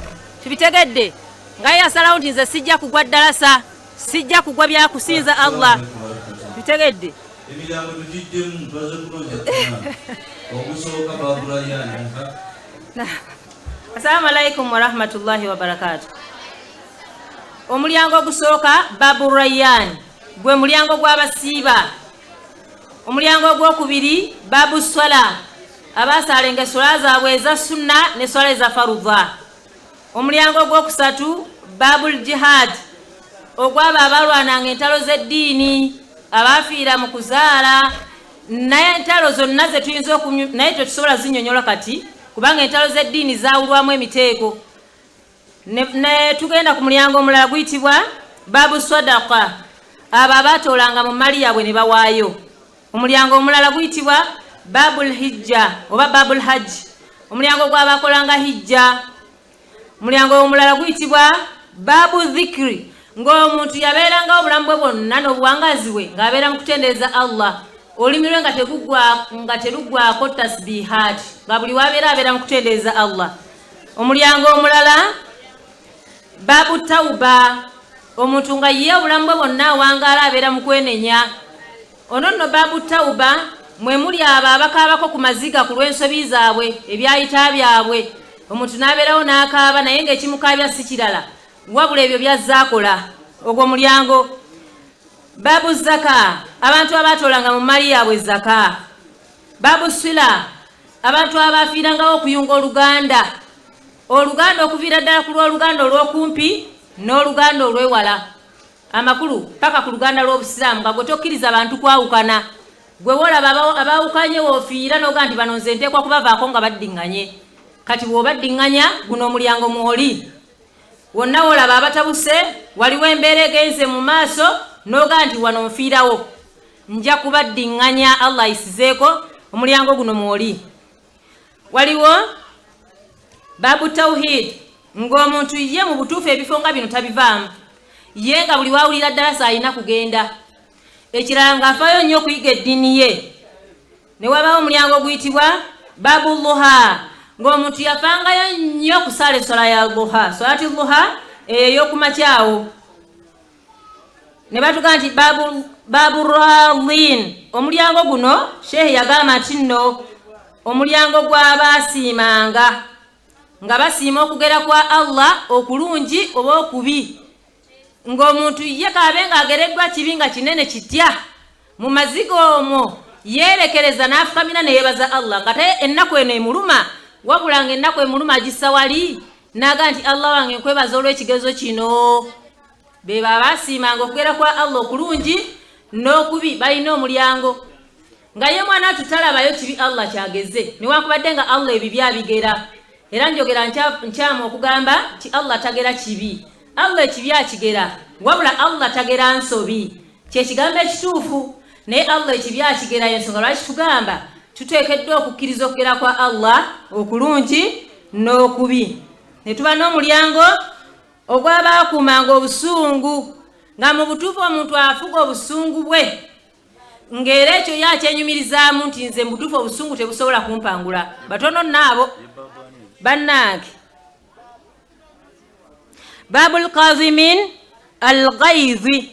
Tubitegedde nga yasalawo nti nze sijja kugwa ddalasa, sijja kugwa byakusinza Allah. Tubitegedde. Emiryango tugiddemu twaze kunoonya ogusooka Babu Rayyan. Assalamu alaikum wa rahmatullahi wa barakatuh. Omulyango ogusooka Babu Rayyan gwe mulyango gw'abasiiba. Omulyango ogwokubiri Babu Swala abaasalenga eswala zaabwe eza sunna ne swala eza farudha. Omulyango gw'okusatu babul jihad, ogwabo abalwananga entalo z'eddiini, abaafiira mu kuzaala. Naye entalo zonna ze tuyinza naye tetusobola zinnyonnyola kati kubanga entalo z'eddiini zaawulwamu emiteeko. Ne tugenda ku mulyango omulala guyitibwa babu sadaqa, abo abaatoolanga mu mali yaabwe ne bawaayo. Omulyango omulala guyitibwa babul hijja oba babul hajj, omulyango gw'abakolanga hijja. Omulyango omulala guyitibwa babu dhikri, ng'omuntu yabeeranga obulamu bwe bwonna n'obuwangazi bwe ng'abeera mu kutendereza Allah, olulimi lwe nga teruggwako tasbihaati, nga buli wabeera mu kutendereza Allah. Omulyango omulala babu tauba, omuntu nga ye obulamu bwe bwonna awangaala abeera mu kwenenya. Ono nno babu tauba mwe muli abo abakaabako ku maziga ku lw'ensobi zaabwe, ebyayita byabwe. Omuntu n'abeerawo n'akaaba naye ng'ekimukaabya si kirala wabula ebyo by'azzaakola. Ogwo mulyango. Babu zaka, abantu abaatoolanga mu mali yaabwe zaka. Babu sila, abantu abaafiirangawo okuyunga oluganda okuviira ddala ku lw'oluganda olw'okumpi n'oluganda olw'ewala. Amakulu paka ku luganda lw'obusiraamu nga gwe tokkiriza abantu kwawukana. Gwe wolaba abaawukanye woofiira n'oga nti bano nze nteekwa kubavaako nga baddiŋŋanye. Kati bw'obaddiŋŋanya guno omulyango mwoli. Wonna wolaba abatabuse waliwo embeera egenze mu maaso n'oga nti wano nfiirawo, nja kubaddiŋŋanya, Allah ayisizeeko, omulyango guno mwoli. Waliwo babu tawhid, ng'omuntu ye mu butuufu ebifo nga bino tabivaamu, ye nga buli waawulira ddala saalina kugenda. Ekirala ng'afaayo nnyo okuyiga eddiini ye. Ne wabaawo omulyango guyitibwa babu luha, ng'omuntu yafangayo nnyo okusaala essola ya luha, solati luha ey'okumakyawo. Ne batuga nti babu radin, omulyango guno shehe yagamba nti nno omulyango gw'abaasiimanga, nga basiima okugera kwa Allah okulungi oba okubi. Ng'omuntu ye kaabe ng'agereddwa kibi nga kinene kitya, mu maziga omwo yeerekereza n'afukamira ne yeebaza Allah, nga te ennaku eno emuluma, wabula nga ennaku emuluma agissa wali n'aga nti Allah wange nkwebaza olw'ekigezo kino. Be baasiimanga okugera kwa Allah okulungi n'okubi, balina omulyango. Nga ye mwana tutalabayo kibi Allah kyageze, newankubadde nga Allah ebibi abigera. Era njogera nkyamu okugamba nti Allah tagera kibi, Allah ekibi akigera, wabula Allah tagera nsobi. Kyekigambo ekituufu, naye Allah ekibi akigera. Y'ensonga lwaki tugamba tuteekeddwa okukkiriza okugera kwa Allah okulungi n'okubi. Ne tuba n'omulyango ogw'abaakuumanga obusungu, nga mu butuufu omuntu afuga obusungu bwe, ng'era ekyo yakyenyumirizaamu nti nze mu butuufu obusungu tebusobola kumpangula. Batono nnaabo bannange. Babul qazimin al-ghayzi,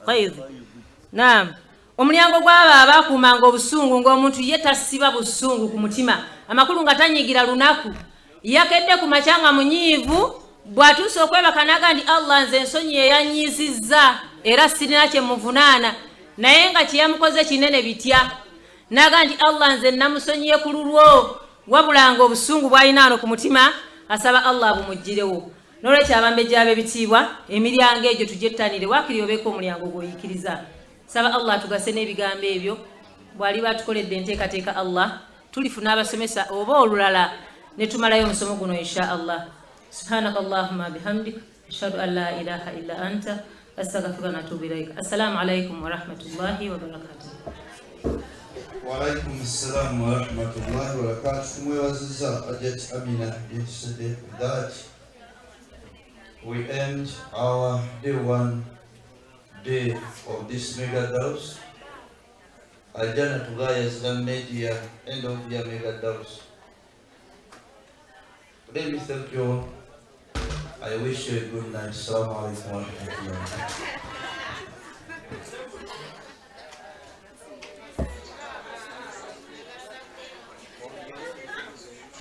ghayzi. Naam, omulyango gw'abo abaakuumanga obusungu, ng'omuntu ye tasiba busungu ku mutima, amakulu nga tanyigira lunaku, yakedde ku makya nga munyiivu, bw'atuuse okwebaka n'aga nti Allah nze ensonyi yeyanyiizizza era sirina kye muvunaana, naye nga kyeyamukoze kinene bitya, n'aga nti Allah nze namusonyiye ku lulwo, wabula nga obusungu bw'alina ano ku mutima asaba Allah bumuggirewo. N'olwekyo abambejja ab'ebitiibwa, emiryango egyo tugyettaniire, waakiri obeeko omulyango gw'oyikiriza. Saba Allah tugase n'ebigambo ebyo, bw'aliba atukoledde enteekateeka Allah tulifuna abasomesa oba olulala ne tumalayo omusomo guno insha Allah. Subhanaka Allahumma bihamdik, ashhadu an la ilaha illa anta, astaghfiruka wa atubu ilaik. Assalamu alaikum wa rahmatullahi wa barakatuh.
Wa alaikum assalam wa rahmatullahi wa barakatuh. Tumwebaziza Hajjat Amina bint Siddiq that we end our day one day of this mega dars. Al-Jannah to Gaya Islam Media end of the mega dars. Let me thank you all. I wish you a good night. Assalamu alaikum wa rahmatullahi.